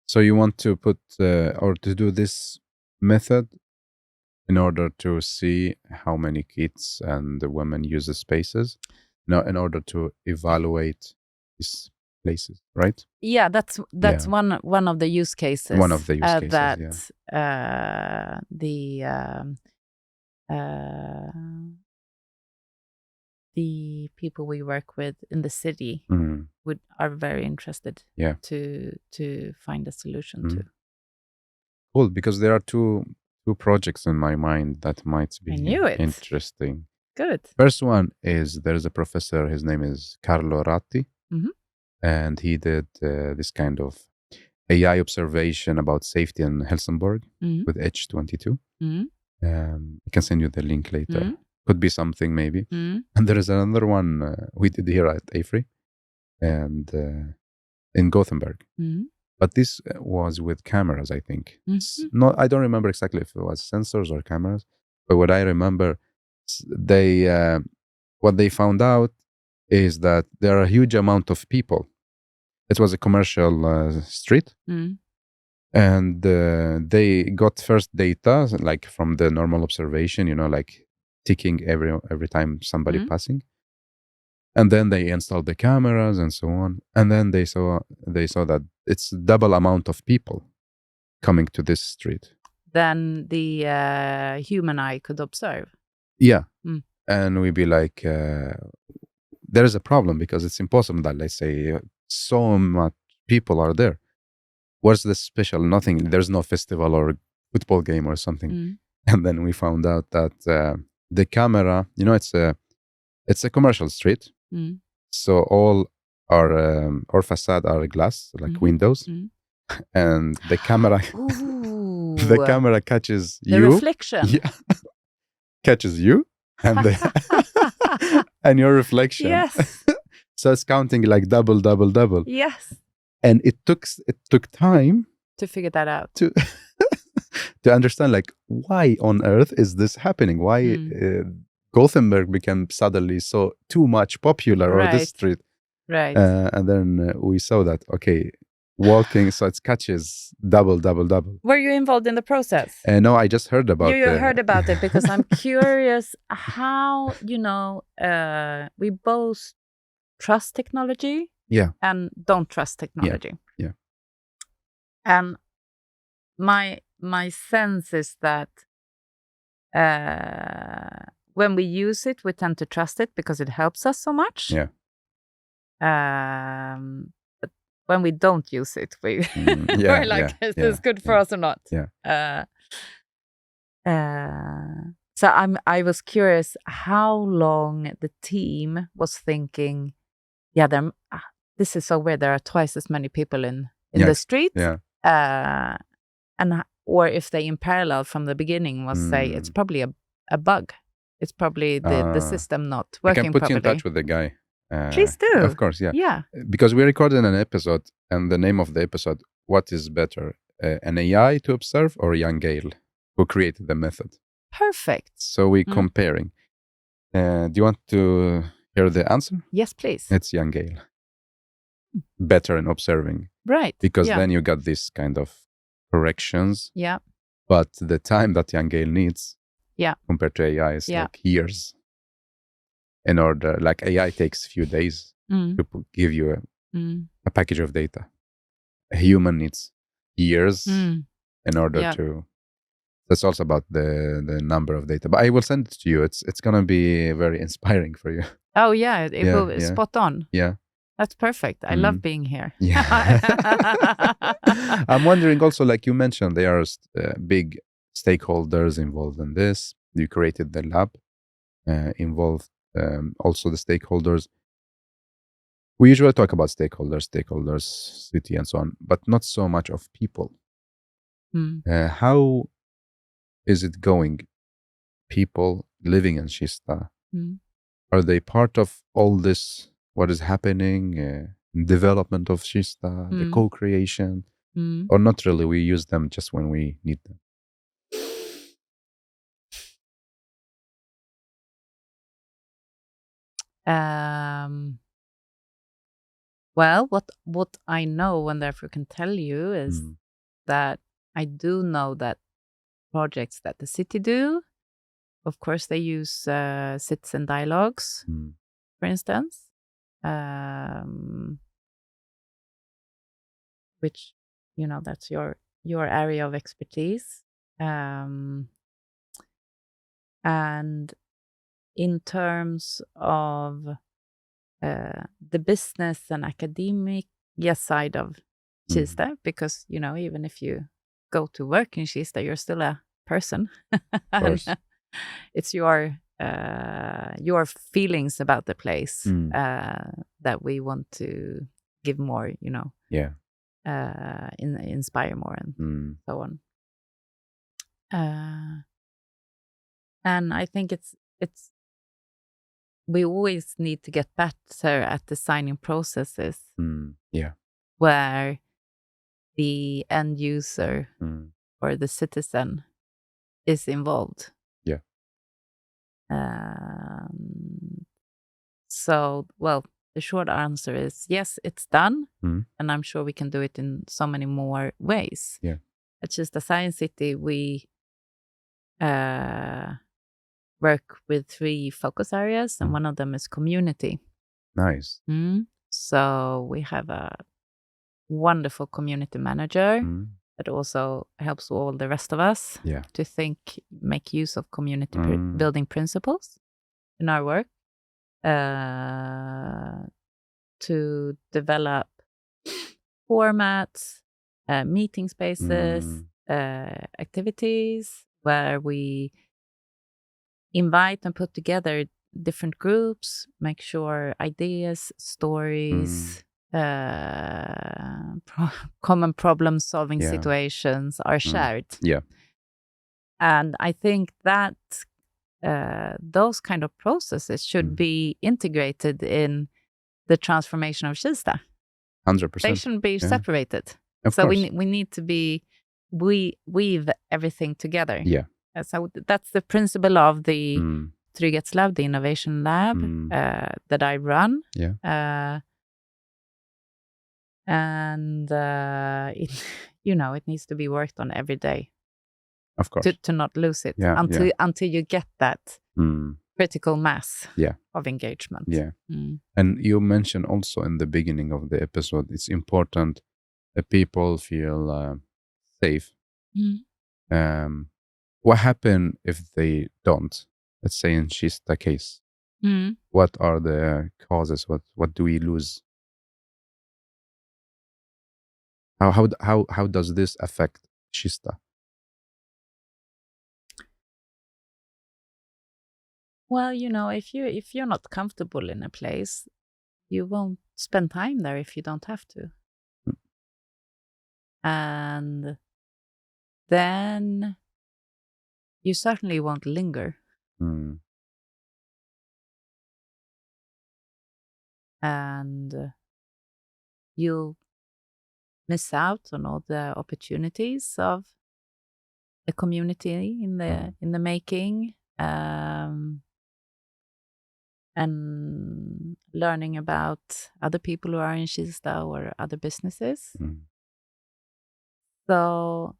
So you want to put or to do this method in order to see how many kids and the women use the spaces, in order to evaluate these places, right? Yeah, that's one of the use cases. One of the use cases that the people we work with in the city are very interested to find a solution to. Cool, because there are two projects in my mind that might be interesting. Good. First one is, there's a professor, his name is Carlo Ratti, and he did this kind of AI observation about safety in Helsingborg with H22. I can send you the link later. Could be something maybe. And there is another one we did here at AFRI and in Gothenburg. But this was with cameras, I think. I don't remember exactly if it was sensors or cameras, but what I remember, what they found out is that there are a huge amount of people. It was a commercial street. And they got first data, like from the normal observation, like ticking every time somebody passing. And then they installed the cameras and so on. And then they saw that it's double amount of people coming to this street than the human eye could observe. Yeah. And we'd be like, there is a problem, because it's impossible that, let's say, so much people are there. What's the special? Nothing. There's no festival or football game or something. And then we found out that the camera, it's a commercial street. So all our facade are glass, like windows, and the camera, the camera catches the you. Reflection. Yeah, catches you and and your reflection. Yes. So it's counting like double. Yes. And it took time to figure that out. To understand, like, why on earth is this happening? Why Gothenburg became suddenly so too much popular, or this street? Right. And then we saw that, okay, walking, so it catches double. Were you involved in the process? No, I just heard about it. You heard about it, because I'm curious how, we both trust technology and don't trust technology. Yeah. And my sense is that when we use it, we tend to trust it because it helps us so much. Yeah. But when we don't use it, we're like, is this good for us or not? Yeah. So I was curious how long the team was thinking, this is so weird. There are twice as many people in the street. Yeah. Or if they in parallel from the beginning was say, it's probably a bug. It's probably the system not working properly. I can put you in touch with the guy. Please do. Of course, yeah. Yeah. Because we recorded an episode, and the name of the episode, what is better, an AI to observe or Jan Gehl, who created the method? Perfect. So we're comparing. Do you want to hear the answer? Yes, please. It's Jan Gehl. Better in observing. Right. Because then you got this kind of corrections. Yeah. But the time that Jan Gehl needs compared to AI is like years. In order, like AI takes a few days to give you a package of data. A human needs years in order to. That's also about the number of data. But I will send it to you. It's going to be very inspiring for you. Oh yeah, it will spot on. Yeah. That's perfect. I love being here. Yeah. I'm wondering also, like you mentioned, there are big stakeholders involved in this. You created the lab, involved also the stakeholders. We usually talk about stakeholders, city, and so on, but not so much of people. How is it going? People living in Kista, are they part of all this? What is happening? Development of Kista, the co-creation, or not really? We use them just when we need them. Well, what I know and therefore can tell you is that I do know that projects that the city do, of course, they use citizen dialogues, for instance, which, that's your area of expertise. And in terms of the business and academic side of Kista, because, even if you go to work in Kista, you're still a person. Of course. It's your feelings about the place that we want to give more, inspire more and so on. And I think it's we always need to get better at designing processes where the end user or the citizen is involved. Yeah. So, well, the short answer is yes, it's done. And I'm sure we can do it in so many more ways. Yeah. At Kista Science City, we work with 3 focus areas, and one of them is community. Nice. So we have a wonderful community manager that also helps all the rest of us to make use of community building principles in our work, to develop formats, meeting spaces, activities where we invite and put together different groups, make sure ideas, stories, common problem-solving situations are shared. Yeah. And I think that those kind of processes should be integrated in the transformation of Kista. 100%. They shouldn't be separated. Of so course. we need to weave everything together. Yeah. So that's the principle of the Trygghetslabbet, the innovation lab that I run. Yeah. And it needs to be worked on every day. Of course. To not lose it until you get that critical mass of engagement. Yeah. And you mentioned also in the beginning of the episode, it's important that people feel safe. What happens if they don't? Let's say in Kista case, what are the causes? What do we lose? How does this affect Kista? Well, if you're not comfortable in a place, you won't spend time there if you don't have to. And then you certainly won't linger. And you'll miss out on all the opportunities of the community in the making, and learning about other people who are in Kista or other businesses. So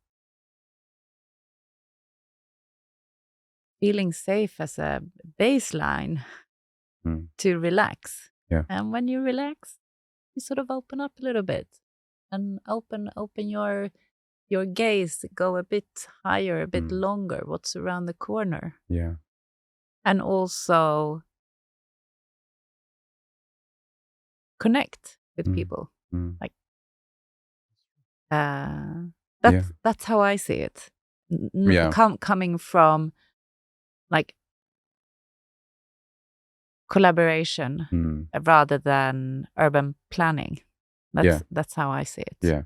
feeling safe as a baseline to relax. Yeah. And when you relax, you sort of open up a little bit and open your gaze, go a bit higher, a bit longer, what's around the corner. Yeah. And also connect with people. Like that's how I see it. Coming from like collaboration rather than urban planning. That's how I see it. Yeah.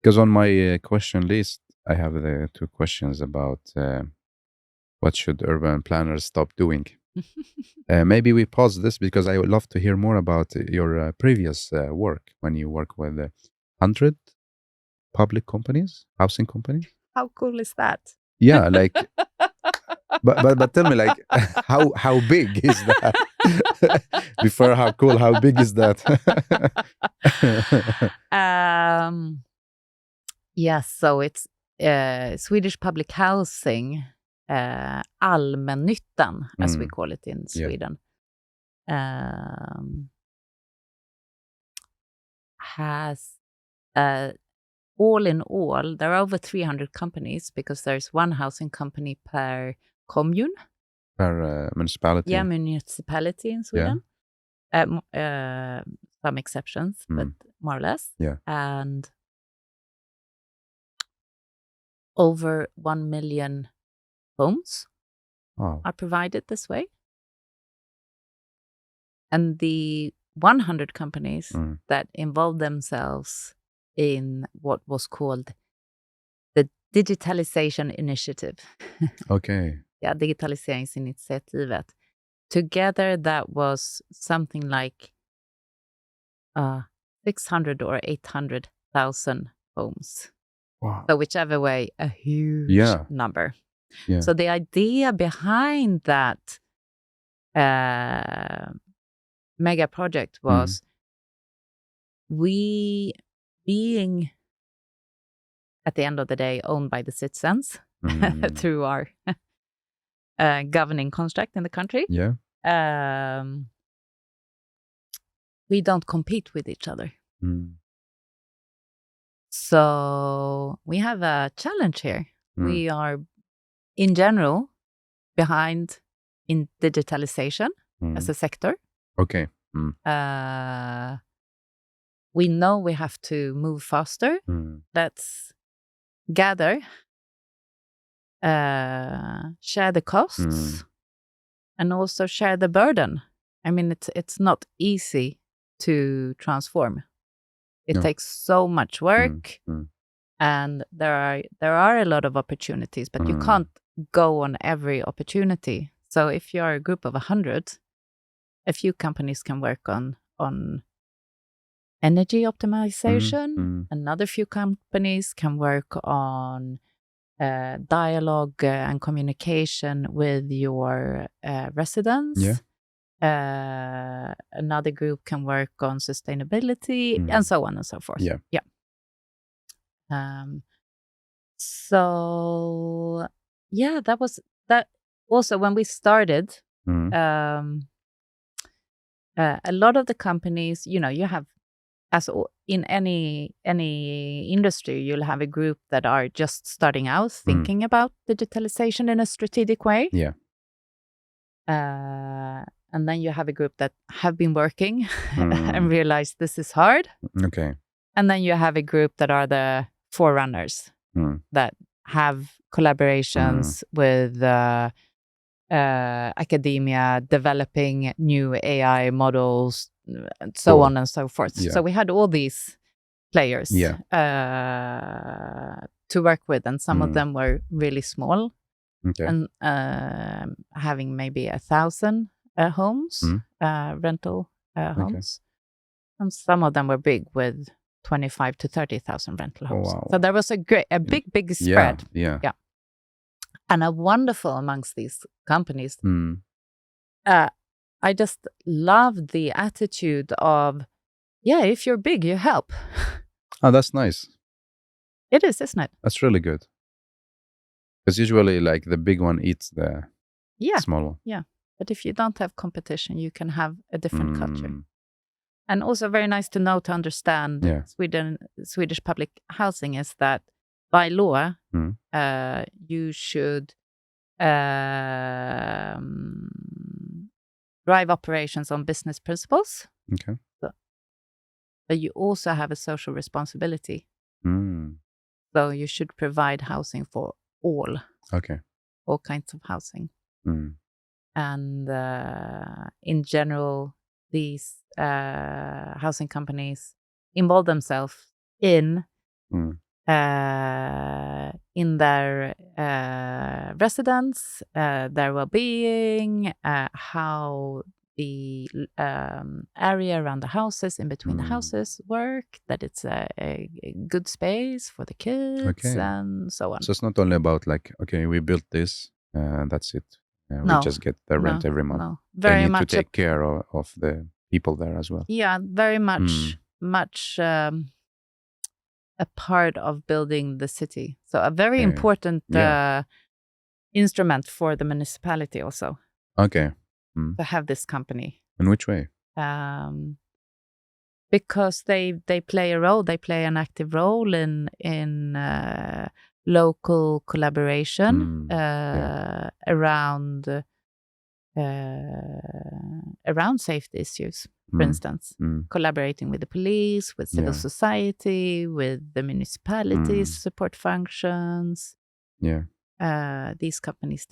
Because on my question list, I have the 2 questions about what should urban planners stop doing. Maybe we pause this because I would love to hear more about your previous work when you work with 100 public companies, housing companies. How cool is that? Yeah, like, but tell me, like, how big is that? Before how cool, how big is that? Yes, so it's Swedish public housing, allmännyttan, as we call it in Sweden, has all in all, there are over 300 companies because there's one housing company per commune. Per municipality? Yeah, municipality in Sweden. Some exceptions, but more or less. Yeah. And over 1 million homes are provided this way. And the 100 companies that involve themselves in what was called the Digitalization Initiative. Okay. Yeah, Digitaliseringsinitiativet. Together, that was something like 600 or 800,000 homes. Wow. So whichever way, a huge number. Yeah. So the idea behind that mega project was we being, at the end of the day, owned by the citizens through our governing construct in the country. Yeah. We don't compete with each other. So we have a challenge here. We are, in general, behind in digitalization as a sector. Okay. We know we have to move faster. Let's gather, share the costs, and also share the burden. I mean, it's not easy to transform. It takes so much work, and there are a lot of opportunities, but you can't go on every opportunity. So if you're a group of 100, a few companies can work on energy optimization. Another few companies can work on dialogue and communication with your residents. Yeah. Another group can work on sustainability and so on and so forth. Yeah. So yeah, that was that. Also, when we started, a lot of the companies, you have, as in any industry, you'll have a group that are just starting out thinking about digitalization in a strategic way. Yeah. And then you have a group that have been working and realize this is hard. Okay. And then you have a group that are the forerunners that have collaborations with academia, developing new AI models, and so on and so forth. Yeah. So we had all these players to work with, and some of them were really small, and having maybe 1,000 homes, rental homes, and some of them were big with 25 to 30,000 rental homes. Wow. So there was a big spread. Yeah. And a wonderful amongst these companies. I just love the attitude of, if you're big, you help. Oh, that's nice. It is, isn't it? That's really good. Because usually, like, the big one eats the small one. Yeah. But if you don't have competition, you can have a different culture. And also very nice to know, to understand Swedish public housing is that by law, you should drive operations on business principles. Okay. But you also have a social responsibility. Mm. So you should provide housing for all. Okay. All kinds of housing. Mm. And in general, these housing companies involve themselves in their residents, their well-being, how the area around the houses, in between the houses, work, that it's a good space for the kids, and so on. So it's not only about like, okay, we built this, that's it. No, we just get the rent every month. No. They need to take care of the people there as well. Yeah, very much a part of building the city. So a very important instrument for the municipality also. Okay. To have this company. In which way? Because they play a role. They play an active role in local collaboration around safety issues. For instance, collaborating with the police, with civil society, with the municipalities' support functions. Yeah. These companies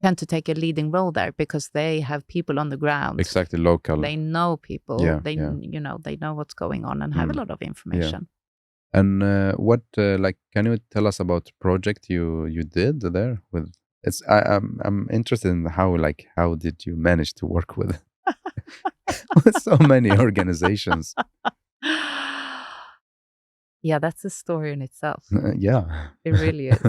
tend to take a leading role there because they have people on the ground. Exactly, local. They know people. They know what's going on and have a lot of information. Yeah. And what can you tell us about the project you did there with? I'm interested in how did you manage to work with so many organizations? Yeah, that's a story in itself. Yeah, it really is.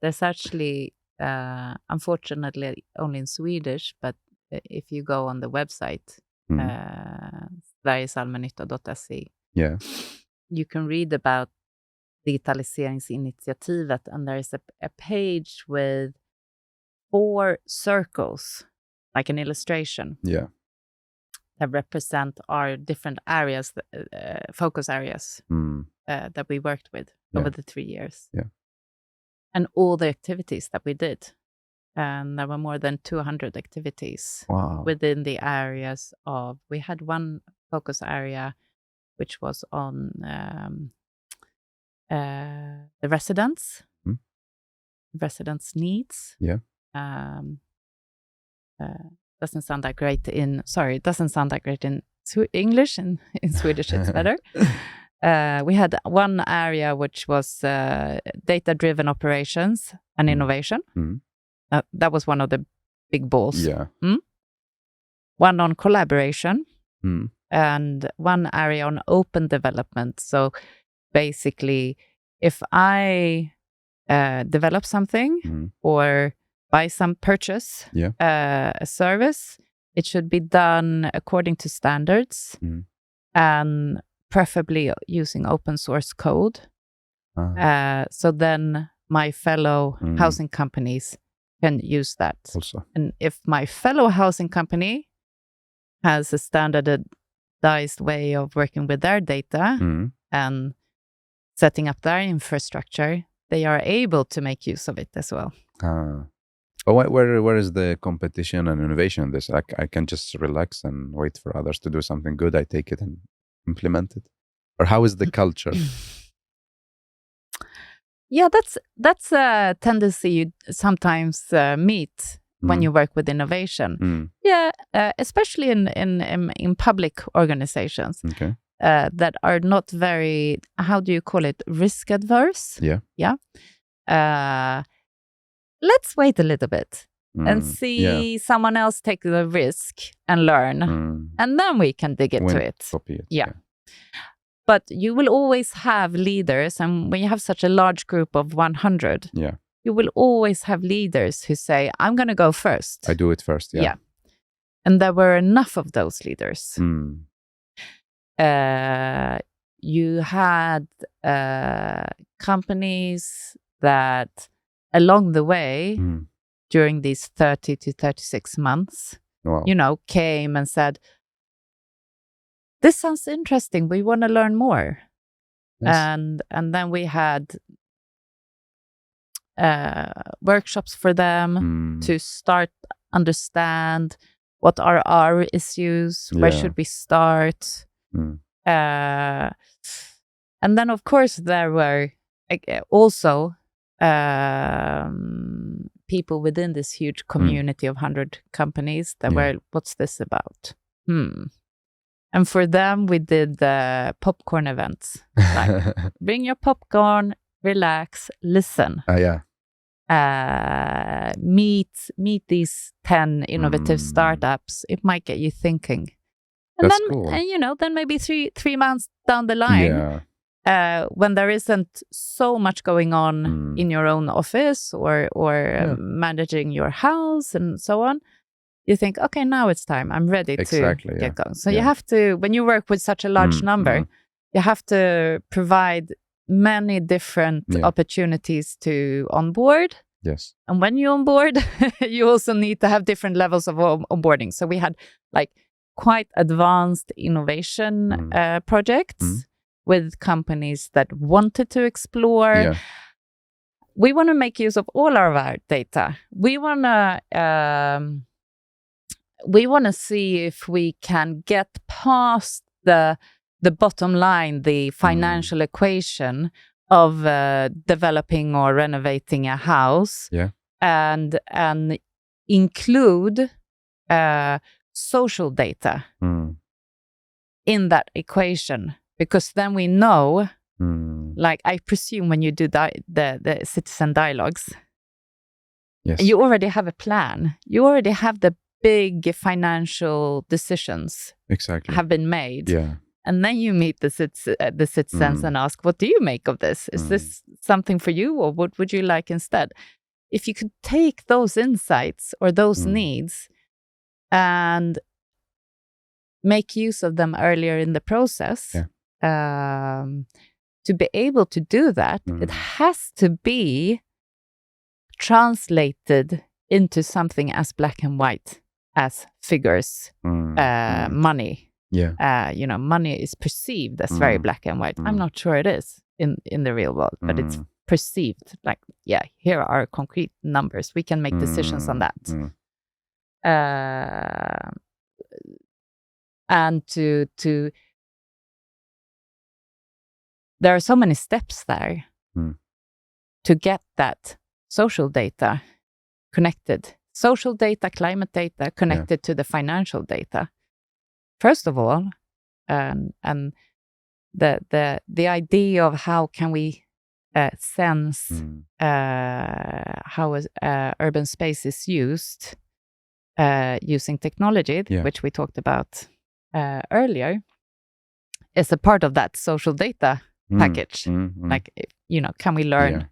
There's actually, unfortunately, only in Swedish, but if you go on the website, sverigesalmännytta.se, you can read about Digitaliseringsinitiativet, and there is a page with 4 circles, like an illustration, that represent our different areas, focus areas that we worked with over the 3 years. Yeah. And all the activities that we did. And there were more than 200 activities within the areas of... We had one focus area which was on the residents' needs. Yeah. Doesn't sound that great in... Sorry, it doesn't sound that great in English. In Swedish, it's better. We had one area which was data-driven operations and innovation. That was one of the big balls. Yeah. One on collaboration, and one area on open development. So basically, if I develop something or buy some purchase a service, it should be done according to standards and preferably using open source code. So then my fellow housing companies can use that. Also. And if my fellow housing company has a standardized way of working with their data and setting up their infrastructure, they are able to make use of it as well. But where is the competition and innovation in this? I can just relax and wait for others to do something good. I take it and implement it. Or how is the culture? Yeah, that's a tendency you sometimes meet when you work with innovation. Yeah, especially in public organizations that are not very, how do you call it, risk adverse? Yeah. Let's wait a little bit and see someone else take the risk and learn, and then we can dig into it. Copy it. Yeah. But you will always have leaders, and when you have such a large group of 100, you will always have leaders who say, I'm going to go first. I do it first, yeah. And there were enough of those leaders. You had companies that along the way, during these 30 to 36 months, came and said, this sounds interesting. We want to learn more. Yes. And then we had workshops for them to start understand what are our issues? Where should we start? And then, of course, there were also people within this huge community of 100 companies that were, what's this about? And for them, we did the popcorn events. Like, bring your popcorn, relax, listen. Meet these 10 innovative startups. It might get you thinking. And That's then, cool. and then maybe three months down the line, when there isn't so much going on in your own office or managing your house and so on, you think, okay, now it's time. I'm ready to get going. So you have to, when you work with such a large number, you have to provide many different opportunities to onboard. Yes. And when you onboard, you also need to have different levels of onboarding. So we had like quite advanced innovation projects with companies that wanted to explore. We want to make use of all of our data. We want to see if we can get past the bottom line, the financial equation of developing or renovating a house, and include social data in that equation, because then we know, like I presume when you do the citizen dialogues, you already have a plan. You already have the big financial decisions have been made. And then you meet the citizens and ask, what do you make of this? Is this something for you, or what would you like instead? If you could take those insights or those needs and make use of them earlier in the process, to be able to do that, it has to be translated into something as black and white as figures, money. Money is perceived as very black and white. I'm not sure it is in the real world, but it's perceived like, here are concrete numbers. We can make decisions on that. And to there are so many steps there to get that social data connected. Social data, climate data connected to the financial data. First of all, and the idea of how can we sense how urban space is used using technology, which we talked about earlier, is a part of that social data package. Like, can we learn?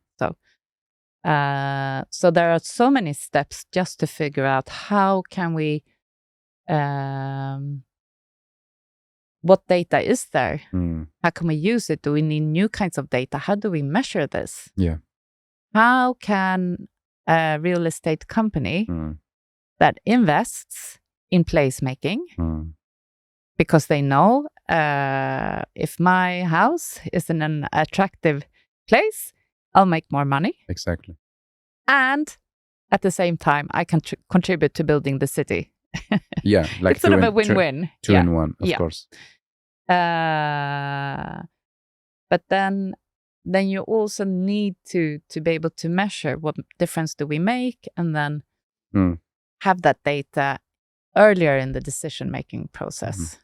So there are so many steps just to figure out how can we. What data is there? How can we use it? Do we need new kinds of data? How do we measure this? How can a real estate company that invests in placemaking, because they know if my house is in an attractive place, I'll make more money. Exactly. And at the same time, I can contribute to building the city. Like it's sort of a win-win. Two in one, of course. But then you also need to be able to measure what difference do we make, and then have that data earlier in the decision-making process.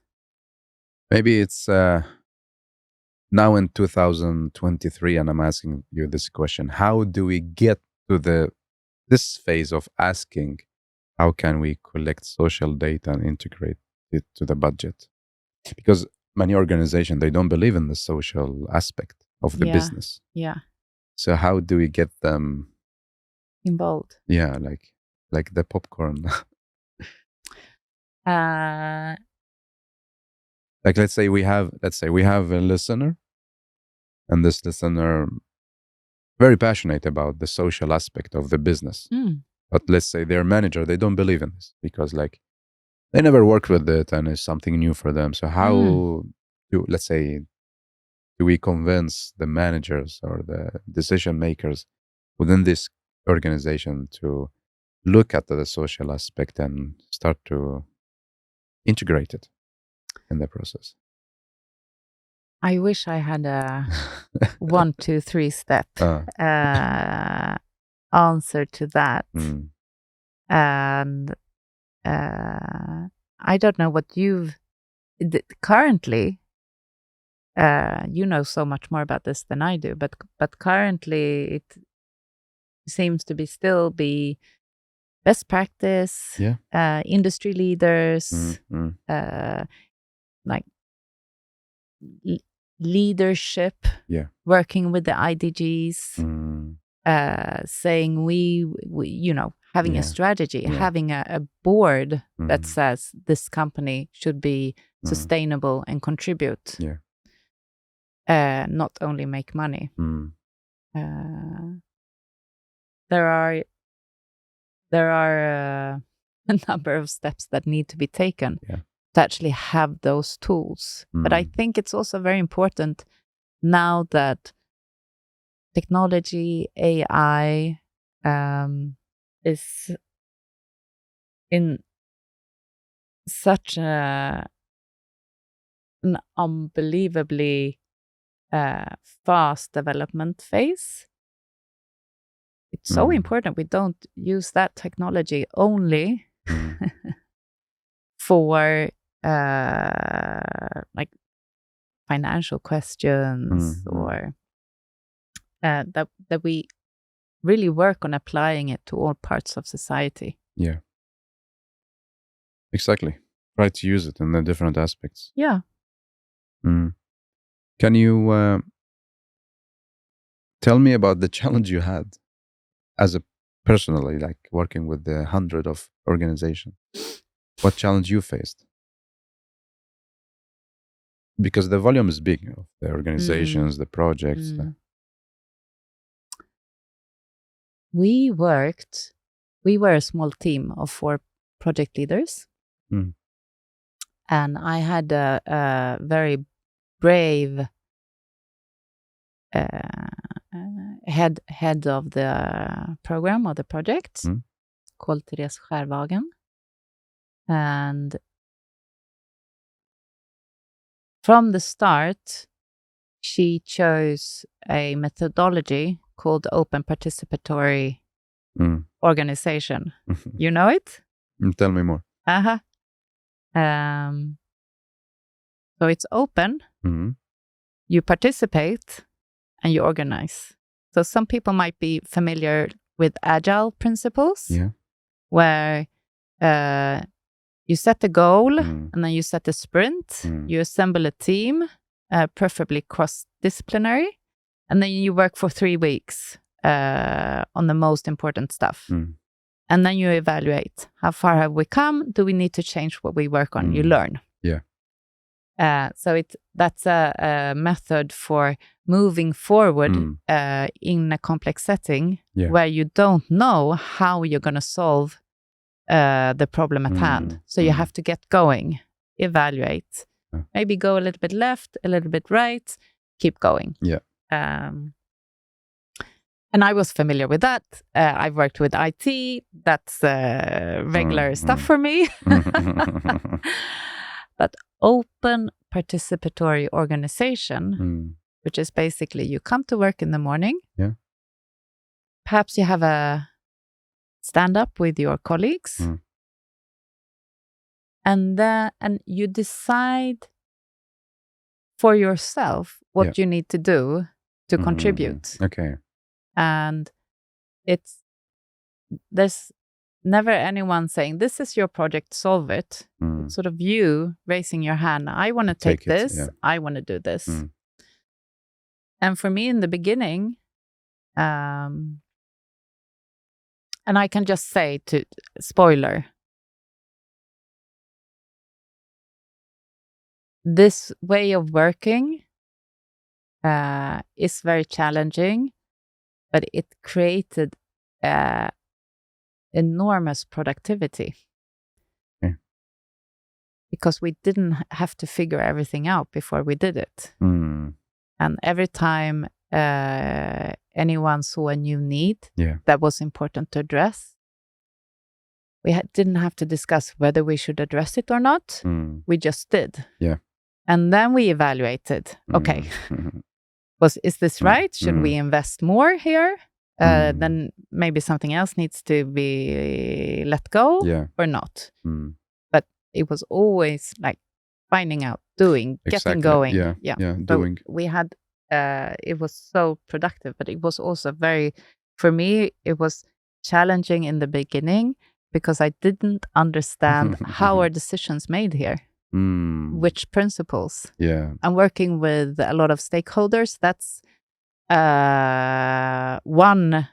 Maybe it's now in 2023, and I'm asking you this question: how do we get to this phase of asking, how can we collect social data and integrate it to the budget? Because many organizations, they don't believe in the social aspect of the business. So how do we get them involved? Like the popcorn. Like let's say we have a listener, and this listener very passionate about the social aspect of the business. But let's say their manager, they don't believe in this because like they never worked with it and it's something new for them. So how do we convince the managers or the decision makers within this organization to look at the social aspect and start to integrated in the process? I wish I had a 1, 2, 3 step answer to that. And I don't know what you've currently. You know so much more about this than I do, but currently it seems to be best practice. Industry leaders, like leadership, working with the IDGs, saying we having a strategy, having a board that says this company should be sustainable and contribute, not only make money. There are a number of steps that need to be taken to actually have those tools. But I think it's also very important now that technology, AI, is in such an unbelievably fast development phase. It's so important we don't use that technology only for like financial questions, or that we really work on applying it to all parts of society. Yeah, exactly. Try to use it in the different aspects. Yeah. Can you tell me about the challenge you had as a personally, like working with the 100 of organizations? What challenge you faced? Because the volume is big of the organizations, the projects. We were a small team of 4 project leaders. And I had a very brave head of the program, or the project, called Therese Skärvagen. And from the start, she chose a methodology called Open Participatory Organization. You know it? Tell me more. So it's open, you participate, and you organize. So some people might be familiar with agile principles, where you set a goal, and then you set a sprint, you assemble a team, preferably cross-disciplinary, and then you work for 3 weeks on the most important stuff. And then you evaluate, how far have we come? Do we need to change what we work on? You learn. So that's a method for moving forward in a complex setting where you don't know how you're going to solve the problem at hand. So you have to get going, evaluate, maybe go a little bit left, a little bit right, keep going. And I was familiar with that. I've worked with IT. That's regular stuff for me. But open participatory organization, which is basically you come to work in the morning. Perhaps you have a stand-up with your colleagues. And you decide for yourself what you need to do to contribute. And there's never anyone saying, this is your project, solve it. It's sort of you raising your hand. I want to take this. I want to do this. And for me in the beginning, and I can just say, to spoiler, this way of working is very challenging, but it created enormous productivity. Because we didn't have to figure everything out before we did it. And every time anyone saw a new need that was important to address, we didn't have to discuss whether we should address it or not. We just did. Yeah. And then we evaluated, okay, is this right? Should we invest more here? Then maybe something else needs to be let go or not. But it was always like finding out, doing, getting going. Yeah, So doing. we had, it was so productive, but it was also for me, it was challenging in the beginning because I didn't understand how are decisions made here. Which principles? Yeah. I'm working with a lot of stakeholders. That's one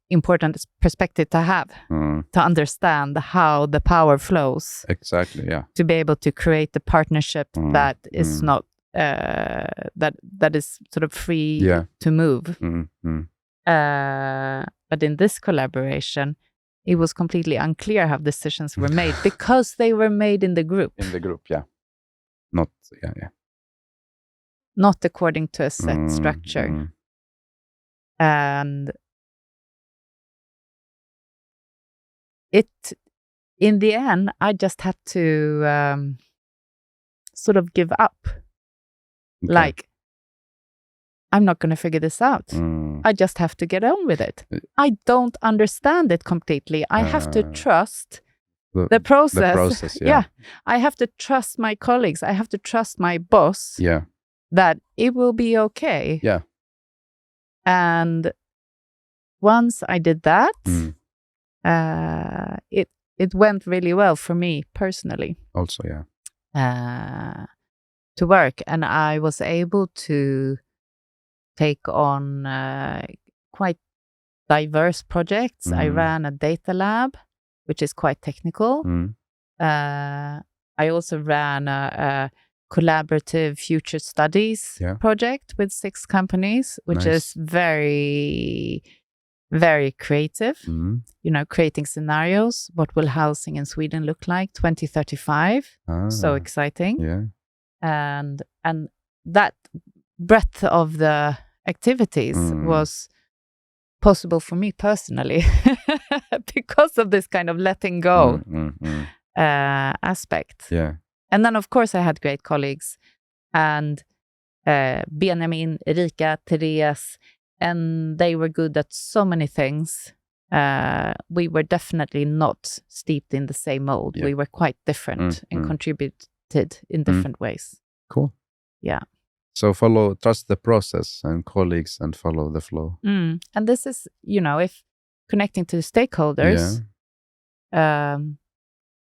important perspective to have, to understand how the power flows. Exactly, yeah. To be able to create the partnership that is not, that is sort of free to move. But in this collaboration, it was completely unclear how decisions were made because they were made in the group. In the group, yeah. Not according to a set structure. And in the end, I just had to sort of give up. Okay. Like, I'm not going to figure this out. I just have to get on with it. I don't understand it completely. I have to trust the process. The process, yeah. I have to trust my colleagues. I have to trust my boss. Yeah. That it will be okay. Yeah. And once I did that, it went really well for me personally. Also, yeah. To work, and I was able to take on quite diverse projects. I ran a data lab, which is quite technical. I also ran a collaborative future studies project with 6 companies, which is very, very creative. Creating scenarios. What will housing in Sweden look like 2035? So exciting. Yeah. And that breadth of the activities was possible for me personally because of this kind of letting go aspect. Yeah. And then, of course, I had great colleagues, and Benjamin, Erika, Therese, and they were good at so many things. We were definitely not steeped in the same mold. We were quite different and contributed in different ways. Cool. Yeah. So trust the process and colleagues and follow the flow. And this is, if connecting to the stakeholders,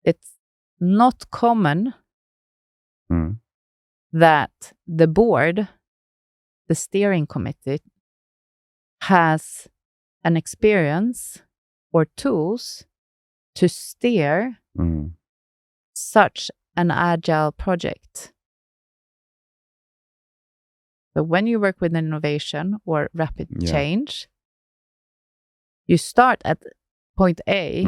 it's not common that the board, the steering committee, has an experience or tools to steer such an agile project. So when you work with innovation or rapid change, you start at point A,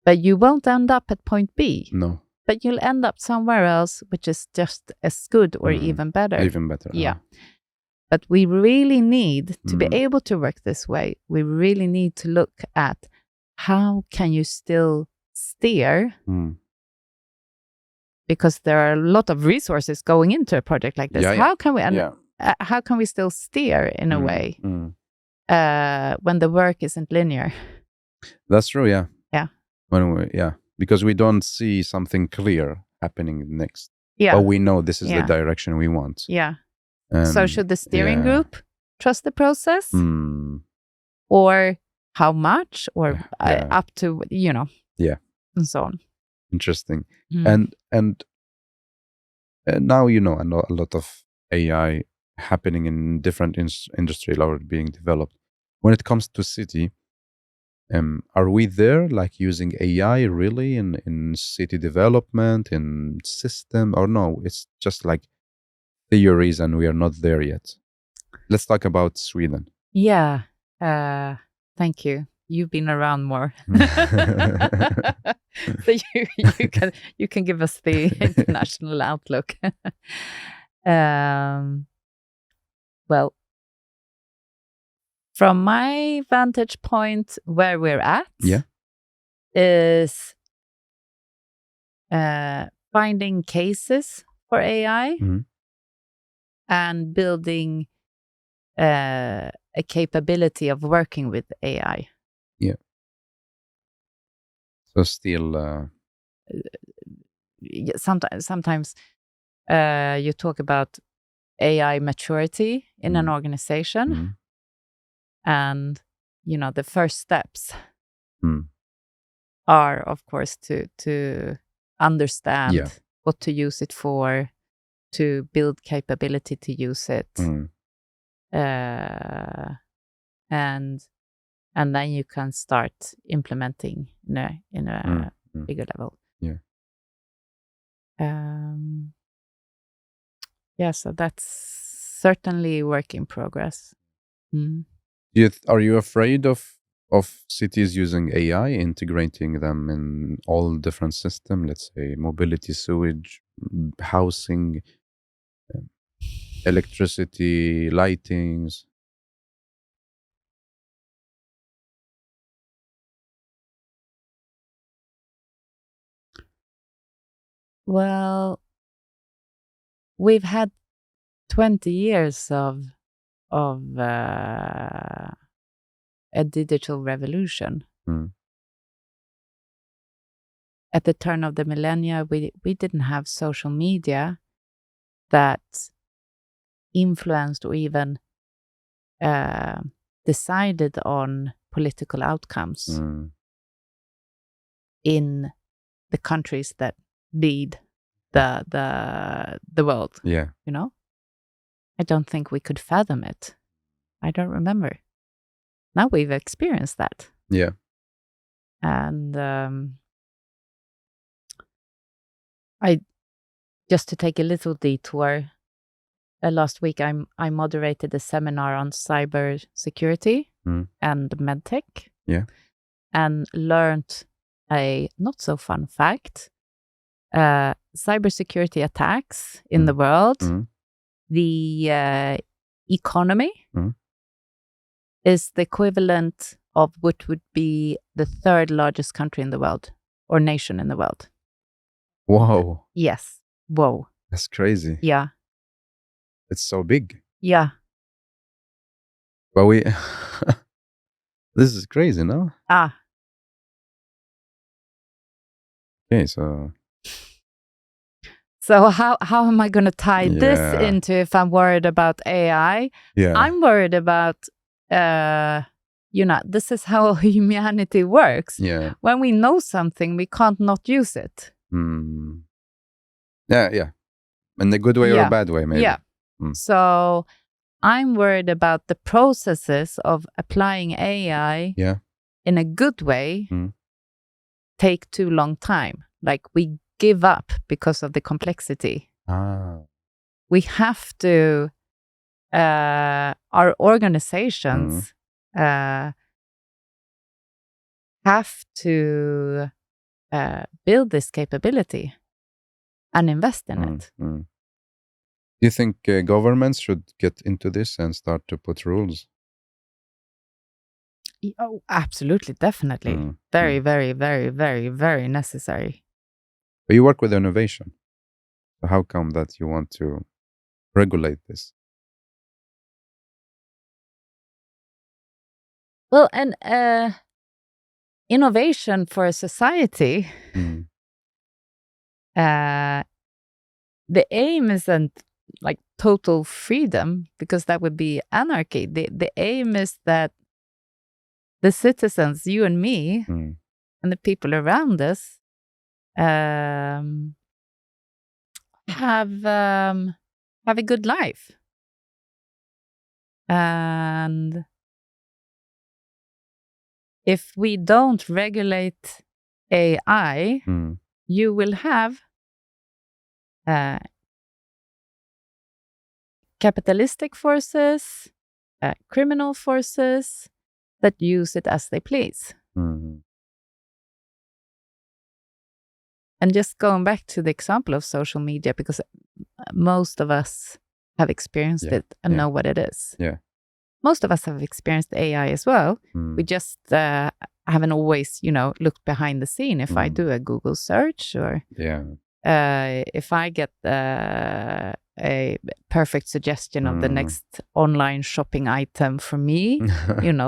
but you won't end up at point B. No. But you'll end up somewhere else, which is just as good or even better. Even better. Yeah. But we really need to be able to work this way. We really need to look at how can you still steer, because there are a lot of resources going into a project like this. How can we how can we still steer in a way when the work isn't linear? That's true. Yeah. Yeah. Because we don't see something clear happening next. Yeah. But we know this is the direction we want. Yeah. So should the steering group trust the process? Or how much? Or up to, Yeah. And so on. Interesting. And now, a lot of AI happening in different industries are being developed. When it comes to city, are we there, like using AI really in city development, in system, or no? It's just like theories and we are not there yet. Let's talk about Sweden. Yeah. Thank you. You've been around more. So you can give us the international outlook. Well, From my vantage point, where we're at is finding cases for AI and building a capability of working with AI. Yeah. So still... sometimes you talk about AI maturity in an organization. And, the first steps are, of course, to understand what to use it for, to build capability to use it. And then you can start implementing in a bigger level. Yeah. So that's certainly work in progress. Are you afraid of cities using AI, integrating them in all different systems, let's say mobility, sewage, housing, electricity, lightings? Well, we've had 20 years of a digital revolution. At the turn of the millennia, we didn't have social media that influenced or even decided on political outcomes in the countries that lead the world. Yeah. I don't think we could fathom it. I don't remember. Now we've experienced that. Yeah. And just to take a little detour, last week I moderated a seminar on cyber security and medtech. Yeah. And learned a not so fun fact. Cybersecurity attacks in the world, the economy is the equivalent of what would be the third largest country in the world or nation in the world. Wow. Yes. Whoa. That's crazy. Yeah. It's so big. Yeah. But this is crazy, no? Okay, So how am I going to tie this into if I'm worried about AI? Yeah. I'm worried about, this is how humanity works. Yeah. When we know something, we can't not use it. Yeah. In a good way or a bad way, maybe. Yeah. So I'm worried about the processes of applying AI in a good way take too long time. Like we give up because of the complexity. We have to, our organizations have to build this capability and invest in it. Do you think governments should get into this and start to put rules? Oh, absolutely, definitely. Very, very, very, very, very necessary. But you work with innovation. So how come that you want to regulate this? Well, and innovation for a society, the aim isn't like total freedom, because that would be anarchy. The aim is that the citizens, you and me, and the people around us, have a good life. And if we don't regulate AI, you will have capitalistic forces, criminal forces that use it as they please. And just going back to the example of social media, because most of us have experienced it and know what it is. Yeah. most of us have experienced AI as well. We just haven't always, looked behind the scene. If I do a Google search or if I get a perfect suggestion of the next online shopping item for me,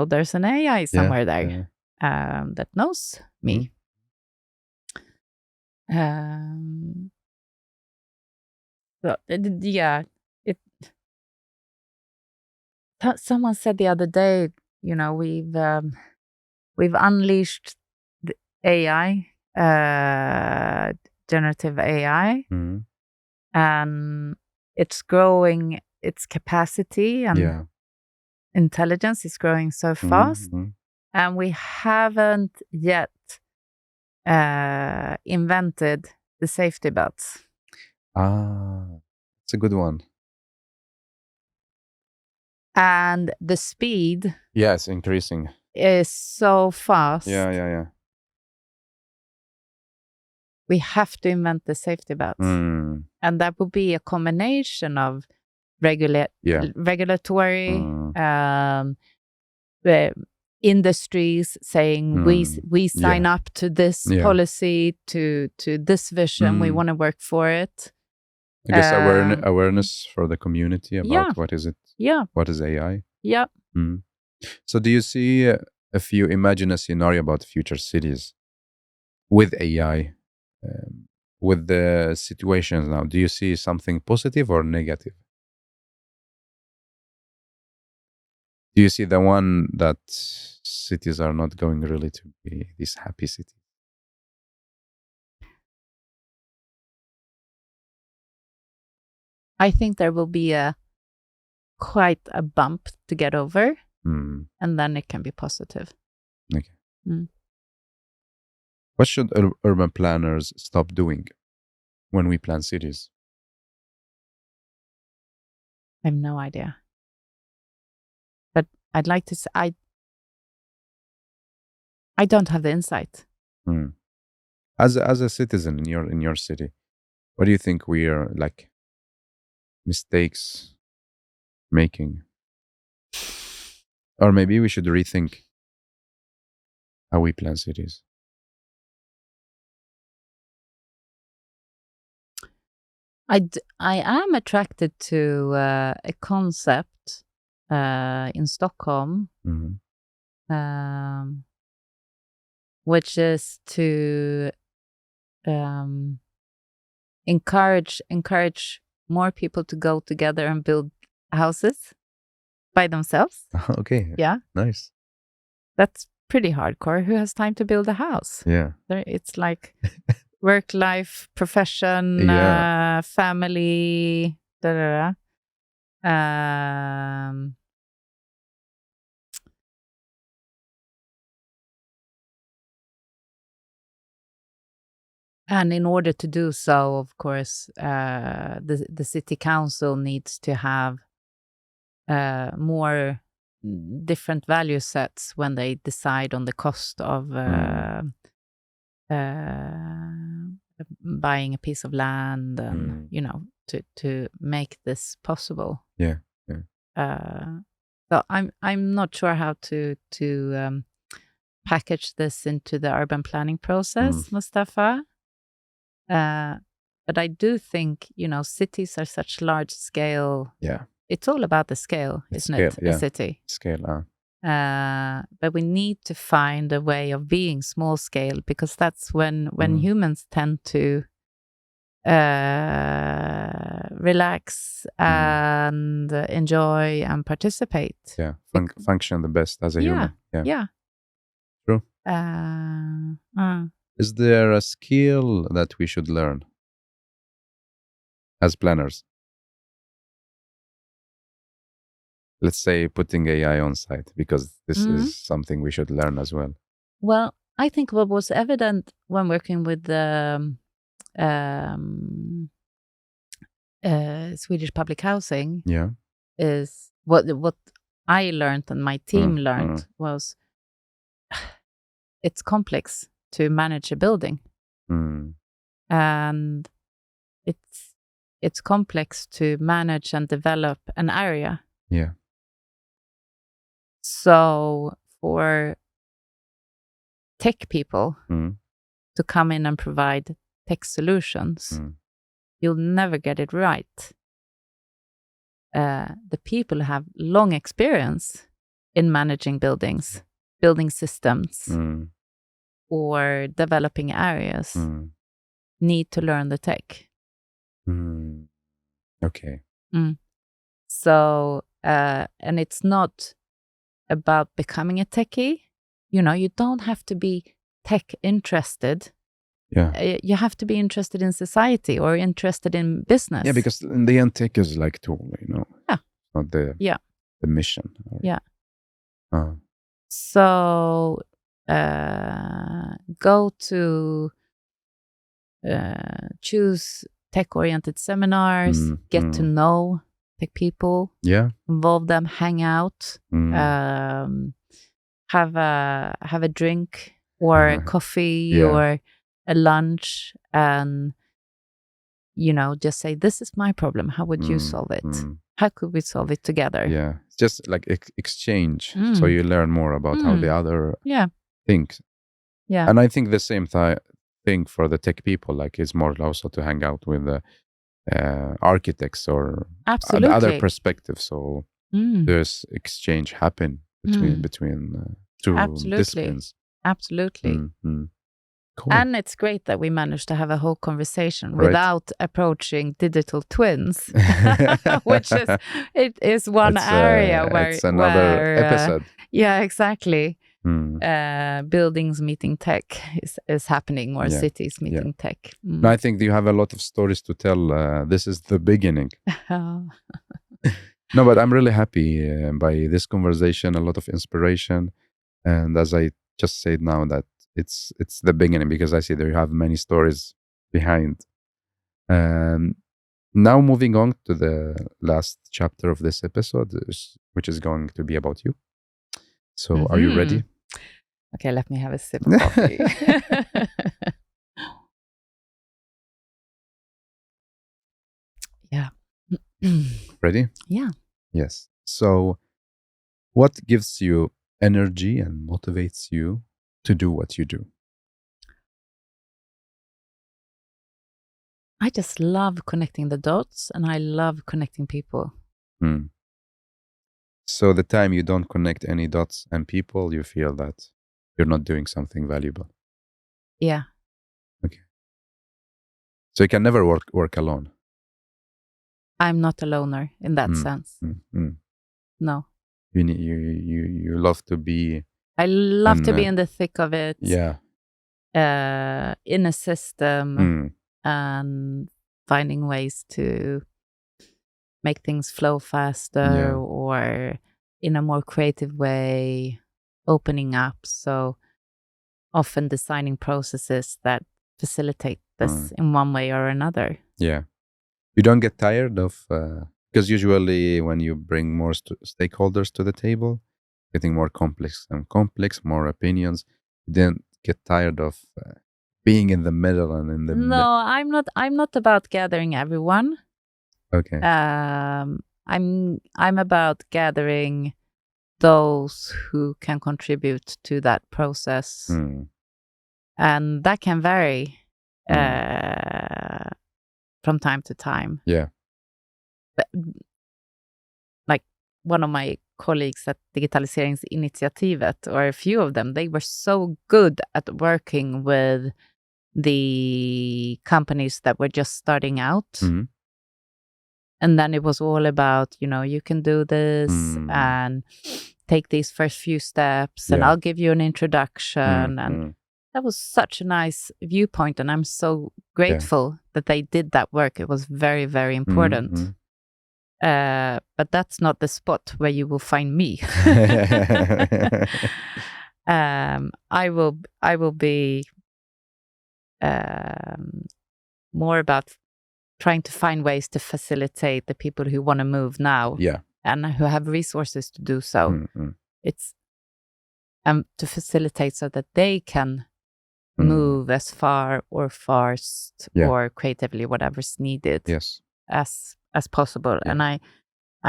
there's an AI somewhere there that knows me. Someone said the other day, we've unleashed the AI, generative AI, and it's growing. Its capacity and intelligence is growing so fast, and we haven't yet invented the safety belts. It's a good one. And the speed it's increasing. Is so fast. Yeah. We have to invent the safety belts. And that would be a combination of regulatory industries saying we sign up to this policy, to this vision, we want to work for it. I guess awareness for the community about what is it? What is AI? So do you see imagine a scenario about future cities with AI, with the situations now, do you see something positive or negative? Do you see the one that cities are not going really to be these happy cities? I think there will be quite a bump to get over, and then it can be positive. Okay. What should urban planners stop doing when we plan cities? I have no idea. But I'd like to say, I don't have the insight. As a citizen in your city, what do you think we are like mistakes making? Or maybe we should rethink how we plan cities. I am attracted to a concept in Stockholm, which is to encourage more people to go together and build houses by themselves. Okay. Yeah. Nice. That's pretty hardcore. Who has time to build a house? Yeah. It's like work, life, profession, family, and in order to do so, of course, the city council needs to have more different value sets when they decide on the cost of buying a piece of land and to make this possible. So I'm not sure how to package this into the urban planning process, Mustafa. But I do think cities are such large scale. It's all about the scale, isn't it? A city scale. But we need to find a way of being small scale, because that's when humans tend to relax and enjoy and participate. Function the best as a human. True. Is there a skill that we should learn as planners? Let's say putting AI on site, because this is something we should learn as well. Well, I think what was evident when working with the Swedish public housing is what I learned and my team learned was it's complex to manage a building, and it's complex to manage and develop an area. So for tech people to come in and provide tech solutions, you'll never get it right. The people who have long experience in managing buildings, building systems, or developing areas need to learn the tech. Okay. So, and it's not about becoming a techie. You know, you don't have to be tech interested. Yeah. You have to be interested in society or interested in business. Yeah, because in the end, tech is like tool, you know. Yeah. Not the mission. Yeah. So go to choose tech-oriented seminars, get to know tech people, involve them, hang out, have a drink or a coffee or a lunch, and you know, just say, this is my problem, how would you solve it? How could we solve it together? Yeah, it's just like exchange, so you learn more about how the other thinks. Yeah. And I think the same thing for the tech people, like it's more also to hang out with the architects or other perspectives, so there's exchange happen between two disciplines. Absolutely. Cool. And it's great that we managed to have a whole conversation without approaching digital twins, which is one area where it's another episode. Yeah, exactly. Buildings meeting tech is happening, or cities meeting tech. No, I think you have a lot of stories to tell. This is the beginning. No, but I'm really happy by this conversation, a lot of inspiration. And as I just said now, that it's the beginning, because I see there you have many stories behind. Now moving on to the last chapter of this episode, which is going to be about you. So are you ready? Okay, let me have a sip of coffee. Yeah. Ready? Yeah. Yes. So what gives you energy and motivates you to do what you do? I just love connecting the dots, and I love connecting people. So the time you don't connect any dots and people, you feel that you're not doing something valuable. Yeah. Okay. So you can never work alone. I'm not a loner in that sense. No. You love to be. I love to be in the thick of it. Yeah. In a system and finding ways to make things flow faster or in a more creative way, opening up. So often designing processes that facilitate this in one way or another. Yeah. You don't get tired of, because usually when you bring more stakeholders to the table, getting more complex, more opinions, you then get tired of being in the middle and in the. No, I'm not about gathering everyone. Okay. I'm about gathering those who can contribute to that process, and that can vary from time to time. Yeah. But, like one of my colleagues at Digitaliseringsinitiativet, or a few of them, they were so good at working with the companies that were just starting out. And then it was all about, you know, you can do this and take these first few steps and I'll give you an introduction. And that was such a nice viewpoint. And I'm so grateful that they did that work. It was very, very important. But that's not the spot where you will find me. I will be more about trying to find ways to facilitate the people who want to move now and who have resources to do so. It's to facilitate so that they can move as far or fast or creatively, whatever's needed as possible. And I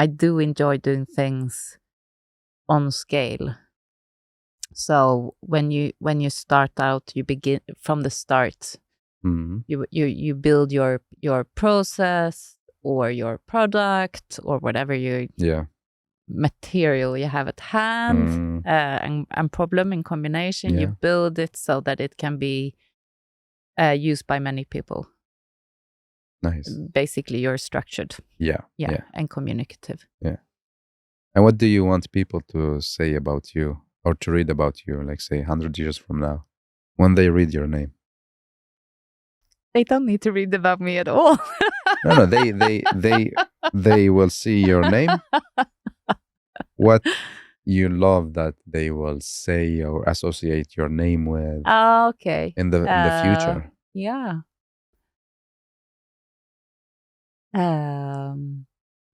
do enjoy doing things on scale. So when you start out, you begin from the start. You build your process or your product or whatever material you have at hand, and problem in combination. You build it so that it can be used by many people. Nice. Basically, you're structured. Yeah. And communicative. Yeah. And what do you want people to say about you or to read about you, like say 100 years from now, when they read your name? They don't need to read about me at all. No, they will see your name. What you love that they will say or associate your name with. Okay. In the future. Yeah.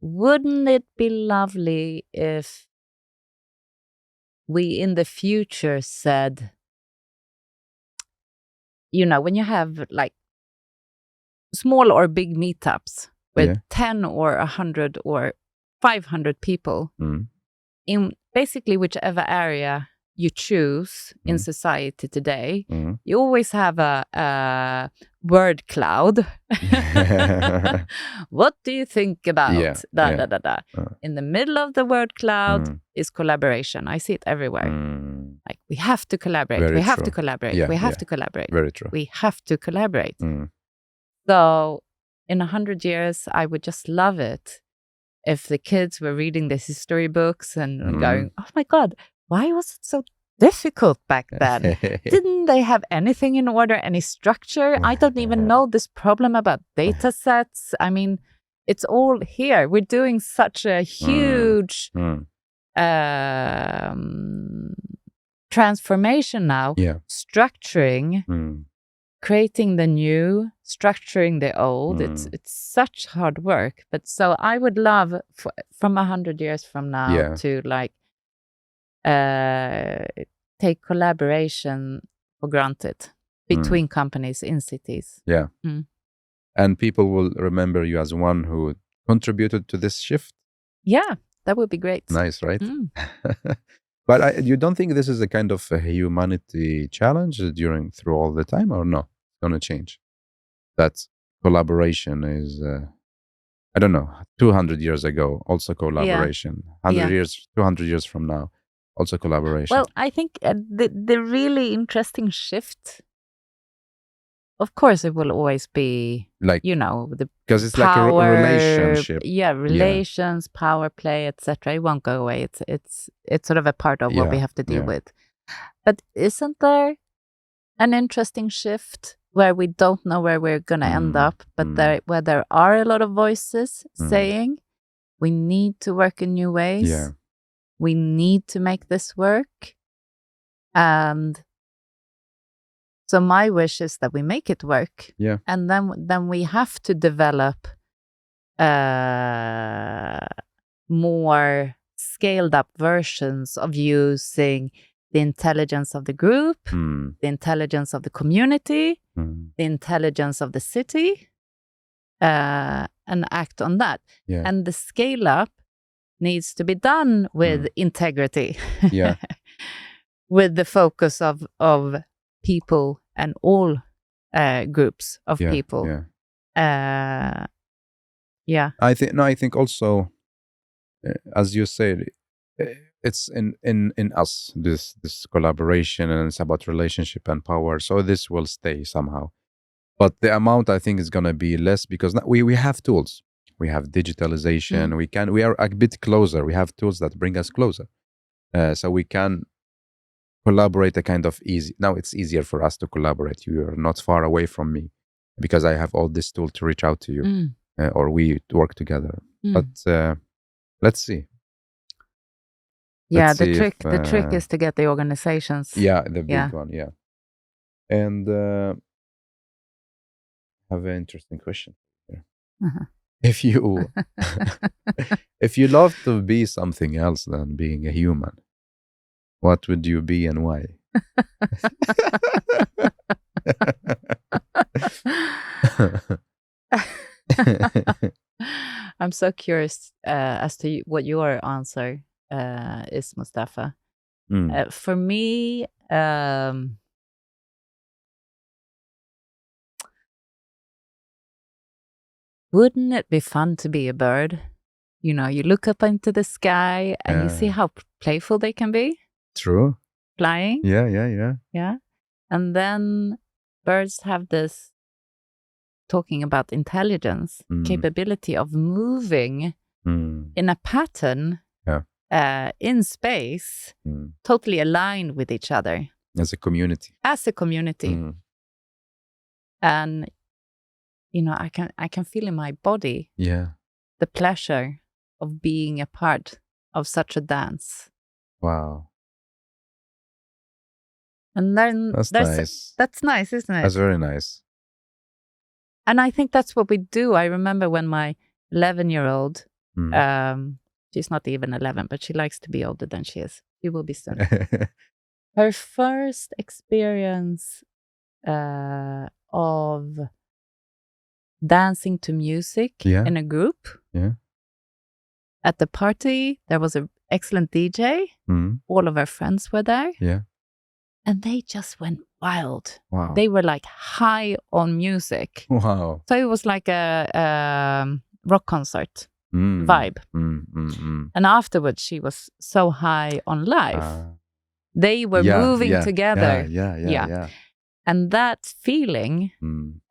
Wouldn't it be lovely if we in the future said, when you have like small or big meetups with 10 or 100 or 500 people in basically whichever area you choose in society today, you always have a word cloud. What do you think about in the middle of the word cloud is collaboration. I see it everywhere. Like, we have to collaborate. Very we have true. to collaborate. Yeah, we have to collaborate. Very true. We have to collaborate. So in 100 years, I would just love it if the kids were reading the history books and going, oh my God, why was it so difficult back then? Didn't they have anything in order, any structure? I don't even know this problem about data sets. I mean, it's all here. We're doing such a huge transformation now, structuring, creating the new, structuring the old. It's such hard work. But so I would love from 100 years from now to like take collaboration for granted between companies in cities. Yeah. And people will remember you as one who contributed to this shift. Yeah, that would be great. Nice, right? But you don't think this is a kind of a humanity challenge through all the time, or no? It's going to change. That collaboration is, I don't know, 200 years ago, also collaboration. 100 years, 200 years from now, also collaboration. Well, I think the really interesting shift, of course, it will always be, like, because it's power, like a relationship. Yeah, relations, power play, etc. It won't go away. It's sort of a part of what we have to deal with. But isn't there an interesting shift where we don't know where we're going to end up, but where there are a lot of voices saying we need to work in new ways. Yeah. We need to make this work. And so my wish is that we make it work. Yeah. And then we have to develop more scaled up versions of using the intelligence of the group, the intelligence of the community, the intelligence of the city, and act on that. Yeah. And the scale up needs to be done with integrity. Yeah. With the focus of people and all groups of people. Yeah. I think also, as you said, it's in us, this collaboration, and it's about relationship and power. So this will stay somehow. But the amount, I think, is going to be less because we have tools. We have digitalization. We are a bit closer. We have tools that bring us closer. So we can collaborate a kind of easy. Now it's easier for us to collaborate. You are not far away from me because I have all this tool to reach out to you, or we work together. But let's see. Yeah, the trick is to get the organizations. Yeah, the big one. Yeah, and I have an interesting question here. If you if you love to be something else than being a human, what would you be and why? I'm so curious as to what your answer is, Mustafa. Mm. For me, wouldn't it be fun to be a bird? You know, you look up into the sky and you see how playful they can be. True. Flying. Yeah. And then birds have this, talking about intelligence, capability of moving in a pattern in space, totally aligned with each other. As a community. And, you know, I can feel in my body the pleasure of being a part of such a dance. Wow. And then that's nice. That's nice, isn't it? That's very nice. And I think that's what we do. I remember when my 11-year-old, she's not even 11, but she likes to be older than she is. She will be soon. Her first experience of dancing to music in a group. At the party, there was an excellent DJ. All of our friends were there. And they just went wild. Wow. They were like high on music. Wow. So it was like a rock concert vibe. And afterwards, she was so high on life. They were moving together. Yeah. And that feeling,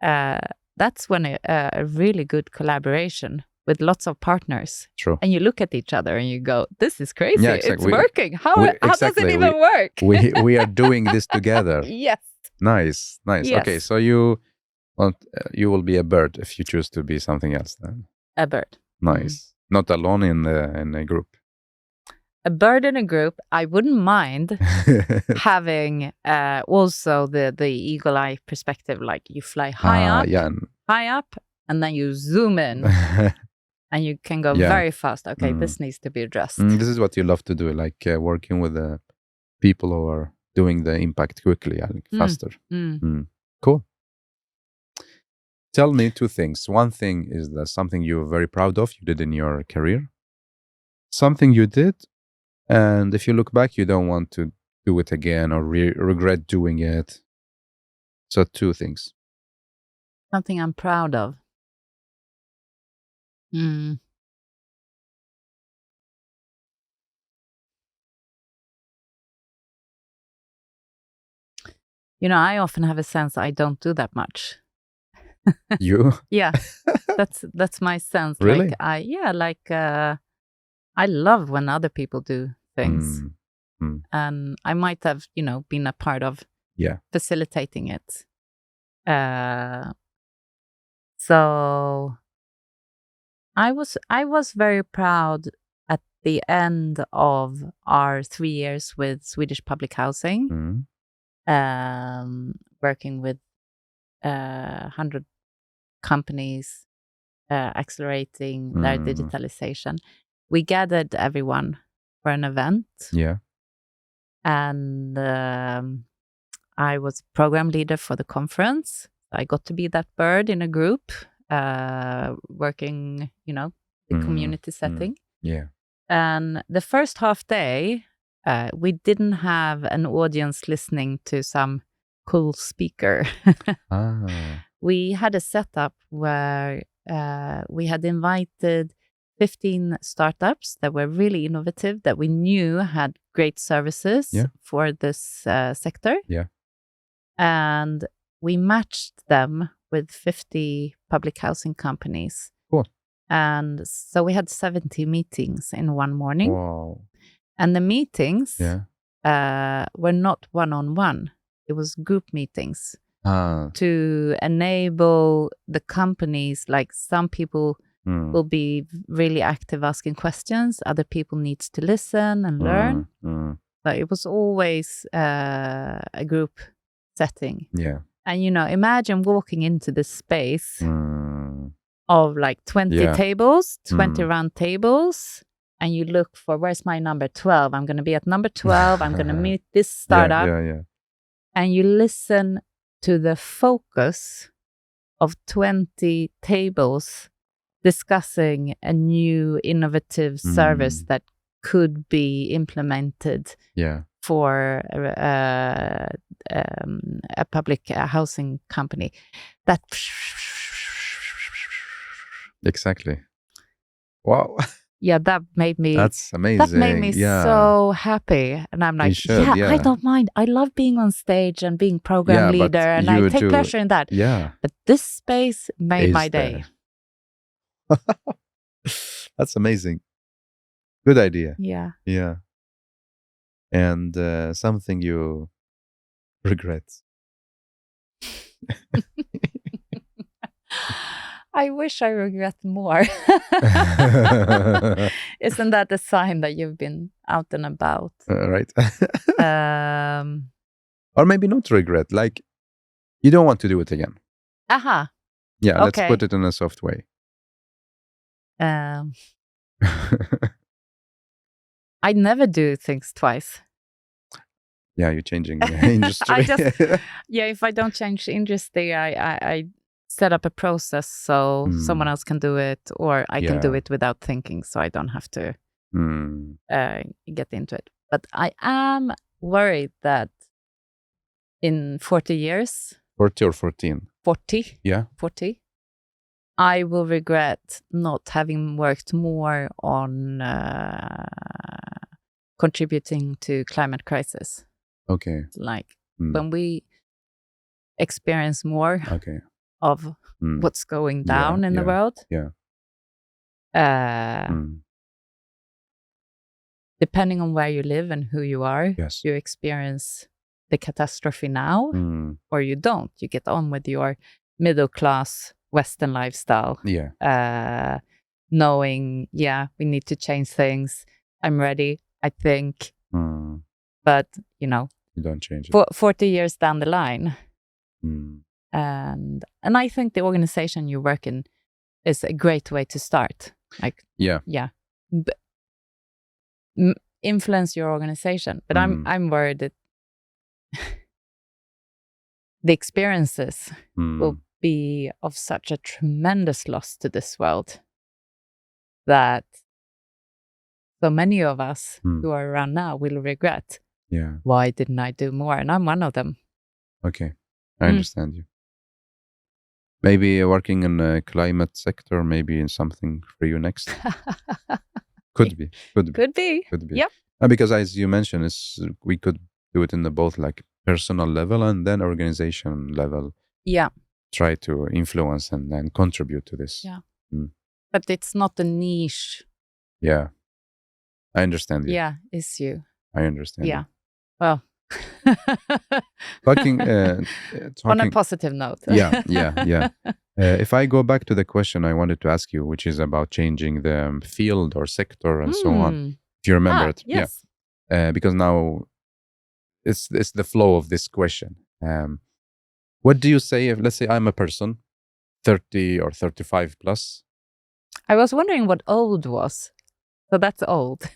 that's when a really good collaboration with lots of partners. True. And you look at each other and you go, this is crazy. Yeah, exactly. It's working. How does it even work? we are doing this together. Yes. Nice. Yes. Okay, so you will be a bird if you choose to be something else then. A bird. Nice. Not alone in a group. A bird in a group. I wouldn't mind having also the eagle eye perspective, like you fly high up, and then you zoom in. And you can go very fast. Okay, this needs to be addressed. This is what you love to do, like working with the people who are doing the impact quickly, faster. Cool. Tell me two things. One thing is that something you're very proud of, you did in your career. Something you did, and if you look back, you don't want to do it again or regret doing it. So two things. Something I'm proud of. You know, I often have a sense I don't do that much. You? Yeah, that's my sense. Really? I love when other people do things. And I might have, you know, been a part of facilitating it. So I was very proud at the end of our 3 years with Swedish Public Housing, working with 100 companies, accelerating their digitalization. We gathered everyone for an event. And I was program leader for the conference. I got to be that bird in a group, working, you know, the community setting. And the first half day, we didn't have an audience listening to some cool speaker. We had a setup where we had invited 15 startups that were really innovative, that we knew had great services for this sector. And we matched them with 50 public housing companies. Cool. And so we had 70 meetings in one morning. Wow. And the meetings were not one-on-one. It was group meetings to enable the companies, like some people will be really active asking questions. Other people needs to listen and learn. But it was always a group setting. And, you know, imagine walking into this space of like 20 tables, 20 round tables, and you look for, where's my number 12? I'm going to be at number 12. I'm going to meet this startup. And you listen to the focus of 20 tables discussing a new innovative service that could be implemented for a public housing company. That exactly. Wow. Yeah, that made me. That's amazing. That made me so happy, and I'm like, I don't mind. I love being on stage and being program leader, and I take pleasure in that. Yeah, but this space made my day. That's amazing. Good idea. Yeah. And something you regret. I wish I regret more. Isn't that a sign that you've been out and about? Right. Or maybe not regret, like you don't want to do it again. Yeah, let's put it in a soft way. I never do things twice. Yeah, you're changing the industry. If I don't change the industry, I set up a process so someone else can do it, or I can do it without thinking, so I don't have to get into it. But I am worried that in 40 years... 40 or 14? 40. Yeah. 40. I will regret not having worked more on contributing to climate crisis. Okay. Like when we experience more of what's going down in the world. Depending on where you live and who you are, you experience the catastrophe now, or you don't. You get on with your middle class Western lifestyle. Knowing, we need to change things. I'm ready, I think. But, you don't change it. 40 years down the line. And I think the organization you work in is a great way to start. Like, influence your organization. But I'm worried that the experiences will be of such a tremendous loss to this world that so many of us who are around now will regret. Why didn't I do more? And I'm one of them. Okay, I understand you. Maybe working in a climate sector, maybe in something for you next. Could be. Yep. Because as you mentioned, we could do it in the both like personal level and then organization level. Try to influence and then contribute to this. But it's not a niche. I understand you. Issue. I understand. You. Well, talking on a positive note. If I go back to the question I wanted to ask you, which is about changing the field or sector and so on, if you remember it. Yes. Because now it's the flow of this question. What do you say if, let's say, I'm a person 30 or 35 plus? I was wondering what old was. So that's old.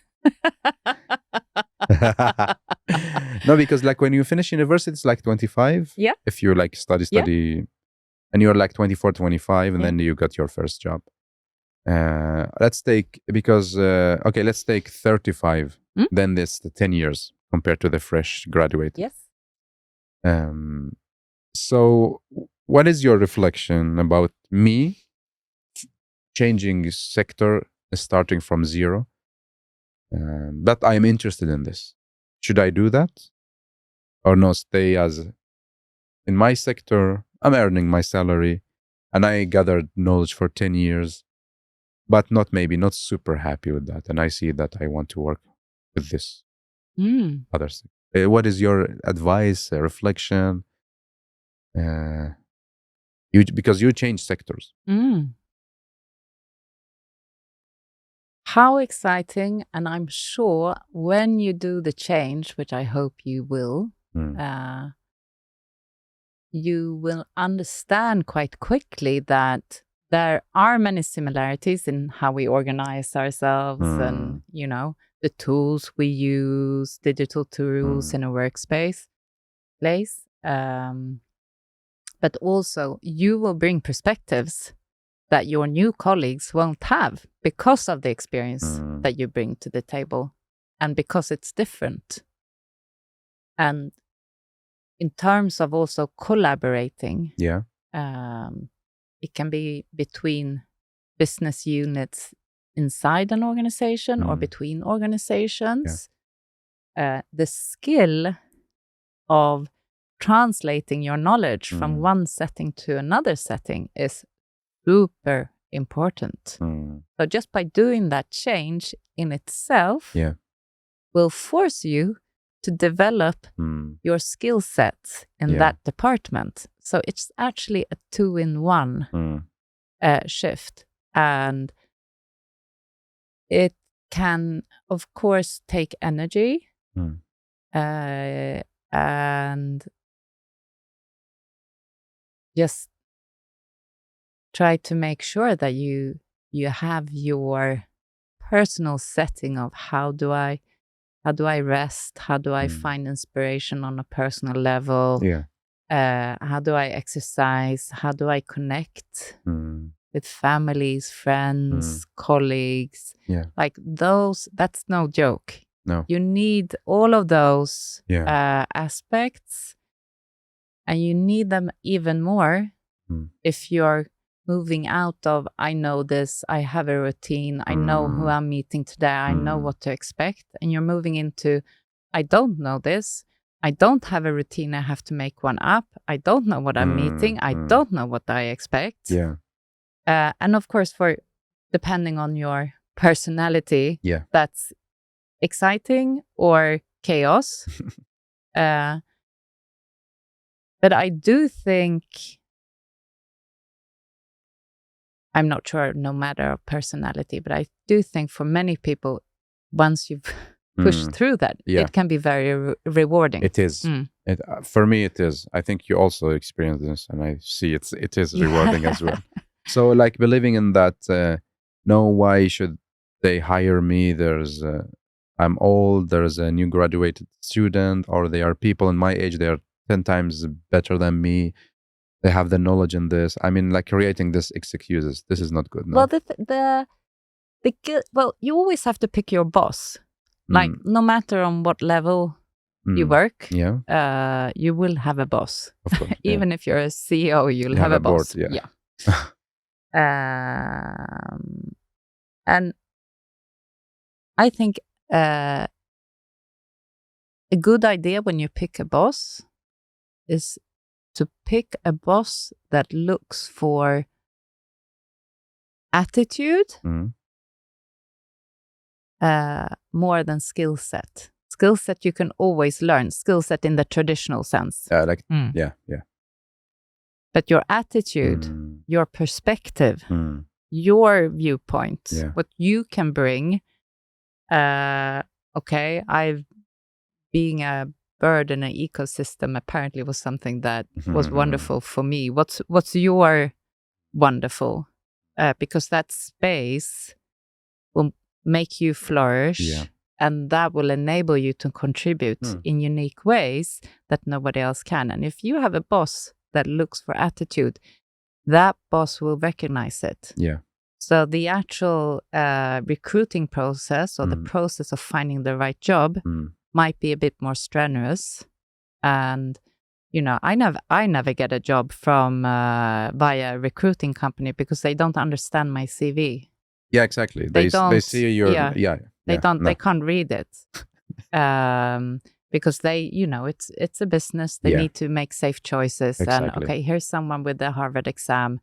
No, because like when you finish university, it's like 25. If you like study, and you're like 24, 25, and then you got your first job. Let's take, let's take 35. Then this the 10 years compared to the fresh graduate. So what is your reflection about me changing sector, starting from zero? But I'm interested in this. Should I do that? Or no, stay as in my sector, I'm earning my salary and I gathered knowledge for 10 years, but not super happy with that. And I see that I want to work with this other thing. What is your advice, reflection? Because you change sectors. How exciting. And I'm sure when you do the change, which I hope you will, you will understand quite quickly that there are many similarities in how we organize ourselves and, the tools we use, digital tools in a workspace place. But also you will bring perspectives that your new colleagues won't have because of the experience that you bring to the table. and because it's different. And in terms of also collaborating, it can be between business units inside an organization or between organizations. The skill of translating your knowledge from one setting to another setting is super important. So just by doing that change in itself will force you to develop your skill set in that department. So it's actually a 2-in-1 shift. And it can, of course, take energy and just try to make sure that you have your personal setting of how do I rest, how do I find inspiration on a personal level, how do I exercise, how do I connect with families, friends, colleagues, like those. That's no joke. No, you need all of those aspects, and you need them even more if you're moving out of, I know this, I have a routine, I know who I'm meeting today, I know what to expect. And you're moving into, I don't know this, I don't have a routine, I have to make one up, I don't know what I'm meeting, I don't know what I expect. And of course, for depending on your personality, that's exciting or chaos. But I do think, I'm not sure, no matter of personality, but I do think for many people, once you've pushed through that, it can be very rewarding. It is. For me, it is. I think you also experience this, and I see it is rewarding as well. So, like believing in that, no, why should they hire me? There's, I'm old, there's a new graduated student, or there are people in my age, they are 10 times better than me. They have the knowledge in this. I mean, like creating this excuses. This is not good. No? Well, well, you always have to pick your boss. Like, no matter on what level you work, you will have a boss. Of course, even if you're a CEO, you'll have a boss. Board, and I think a good idea when you pick a boss is to pick a boss that looks for attitude more than skill set. Skill set you can always learn. Skill set in the traditional sense. But your attitude, your perspective, your viewpoint, what you can bring. Being a bird in an ecosystem apparently was something that was wonderful for me. What's your wonderful? Because that space will make you flourish, and that will enable you to contribute in unique ways that nobody else can. And if you have a boss that looks for attitude, that boss will recognize it. So the actual recruiting process or the process of finding the right job might be a bit more strenuous. And, you know, I never get a job from via a recruiting company because they don't understand my CV. Yeah, exactly. They see your, they can't read it. Because they, you know, it's a business. They need to make safe choices. Exactly. And okay, here's someone with the Harvard exam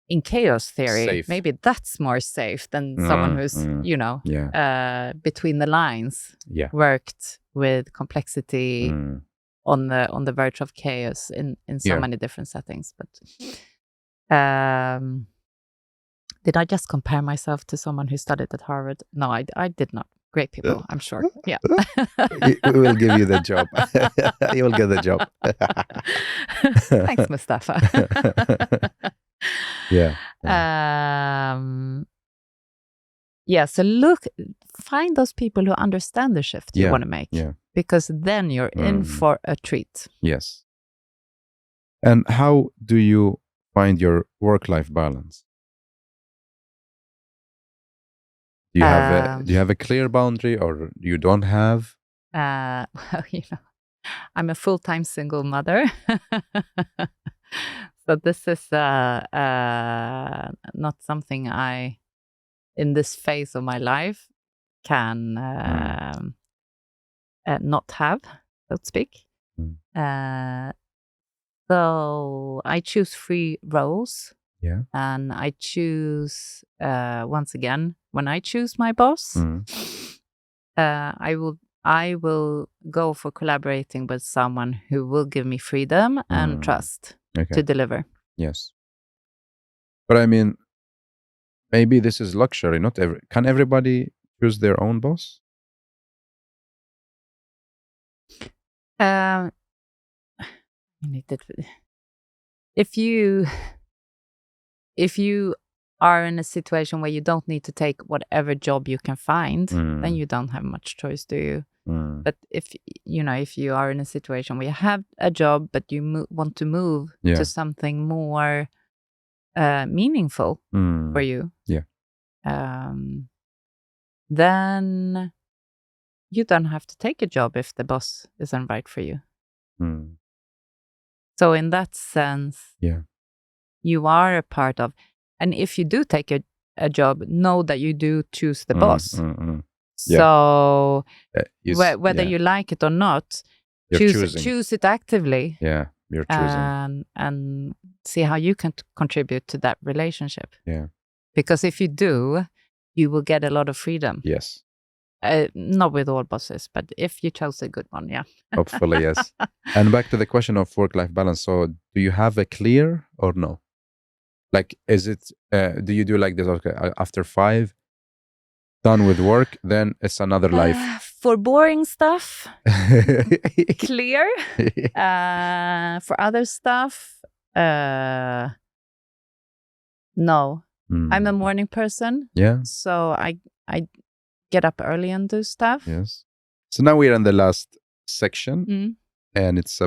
in chaos theory. Safe. Maybe that's more safe than someone who's, you know, between the lines, worked with complexity on the verge of chaos in so many different settings. But did I just compare myself to someone who studied at Harvard? No, I did not. Great people, I'm sure. Yeah. We will give you the job. You will get the job. Thanks, Mustafa. So find those people who understand the shift you want to make. Because then you're in for a treat. Yes. And how do you find your work-life balance? Do you have a clear boundary, or you don't have? Well, I'm a full-time single mother. So this is not something I, in this phase of my life, can not have, so to speak. So I choose 3 roles. Yeah. And I choose, once again, when I choose my boss, I will go for collaborating with someone who will give me freedom and trust to deliver. Yes. But I mean, maybe this is luxury. Can everybody choose their own boss? If you are in a situation where you don't need to take whatever job you can find, then you don't have much choice, do you? But if you are in a situation where you have a job, but you want to move to something more meaningful for you, then you don't have to take a job if the boss isn't right for you. So in that sense, you are a part of. And if you do take a job, know that you do choose the boss. So whether you like it or not, choose it actively. Yeah, you're choosing. And see how you can contribute to that relationship. Yeah. Because if you do, you will get a lot of freedom. Yes. Not with all bosses, but if you chose a good one, yeah. Hopefully, yes. And back to the question of work-life balance. So do you have a clear or no? Like, is it, do you do like this, okay, after 5, done with work, then it's another life? For boring stuff, clear. For other stuff, no. I'm a morning person. Yeah. So I get up early and do stuff. Yes. So now we're in the last section, and it's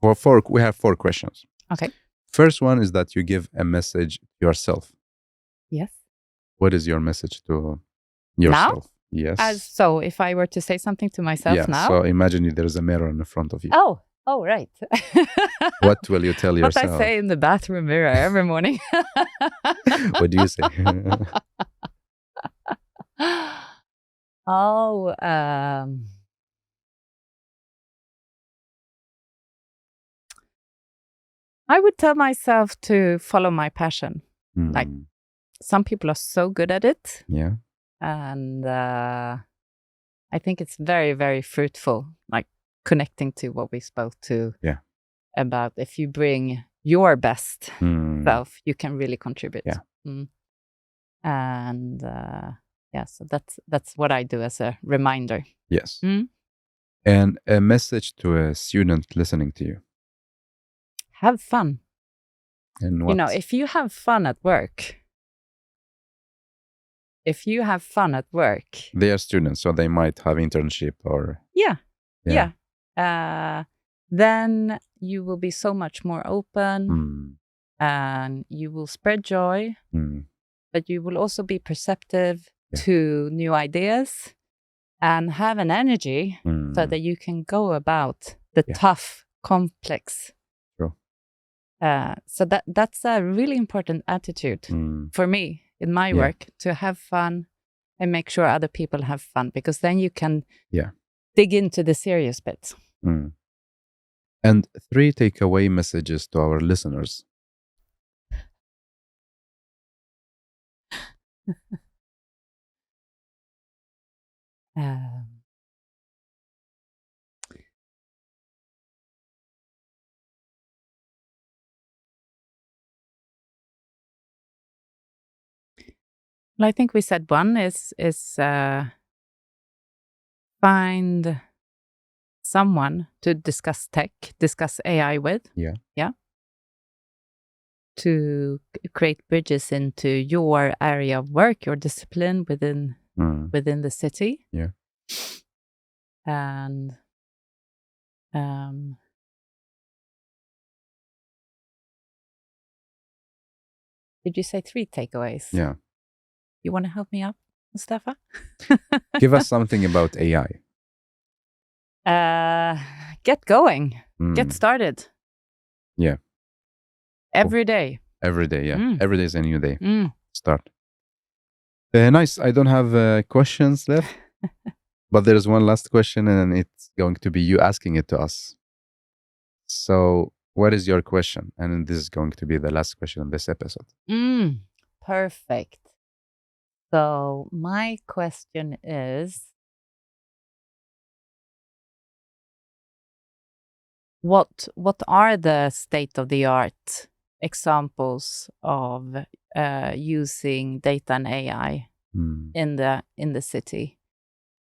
we have 4 questions. Okay. First one is that you give a message to yourself. Yes. What is your message to yourself? Now? Yes. So if I were to say something to myself now? So imagine there's a mirror in front of you. Oh, right. What will you tell yourself? What I say in the bathroom mirror every morning. What do you say? I would tell myself to follow my passion. Like, some people are so good at it. Yeah. And I think it's very, very fruitful, like connecting to what we spoke to about. If you bring your best self, you can really contribute. Yeah. And so that's what I do as a reminder. Yes. And a message to a student listening to you. Have fun. And what? If you have fun at work, they are students, so they might have internship or... Yeah. Then you will be so much more open, and you will spread joy, but you will also be perceptive to new ideas and have an energy so that you can go about the tough, complex. True. So that's a really important attitude for me in my work, to have fun and make sure other people have fun, because then you can dig into the serious bits. And 3 takeaway messages to our listeners. Well, I think we said one is find someone to discuss AI with. Yeah. To create bridges into your area of work, your discipline within the city. Yeah. And did you say 3 takeaways? Yeah. You want to help me up? Mustafa? Give us something about AI. Get going. Get started. Yeah. Every day. Every day, yeah. Every day is a new day. Start. Nice. I don't have questions left, but there's one last question, and it's going to be you asking it to us. So, what is your question? And this is going to be the last question in this episode. Perfect. So, my question is, what are the state-of-the-art examples of using data and AI in the city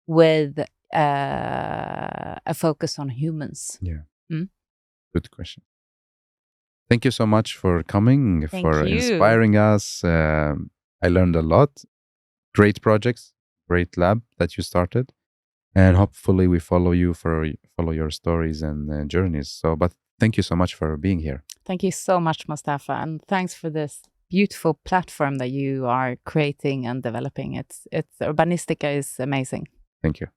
with a focus on humans? Yeah. Good question. Thank you so much for coming, for inspiring us. I learned a lot. Great projects, great lab that you started. And hopefully we follow your stories and journeys. So, but thank you so much for being here. Thank you so much, Mustafa. And thanks for this beautiful platform that you are creating and developing. Urbanistica is amazing. Thank you.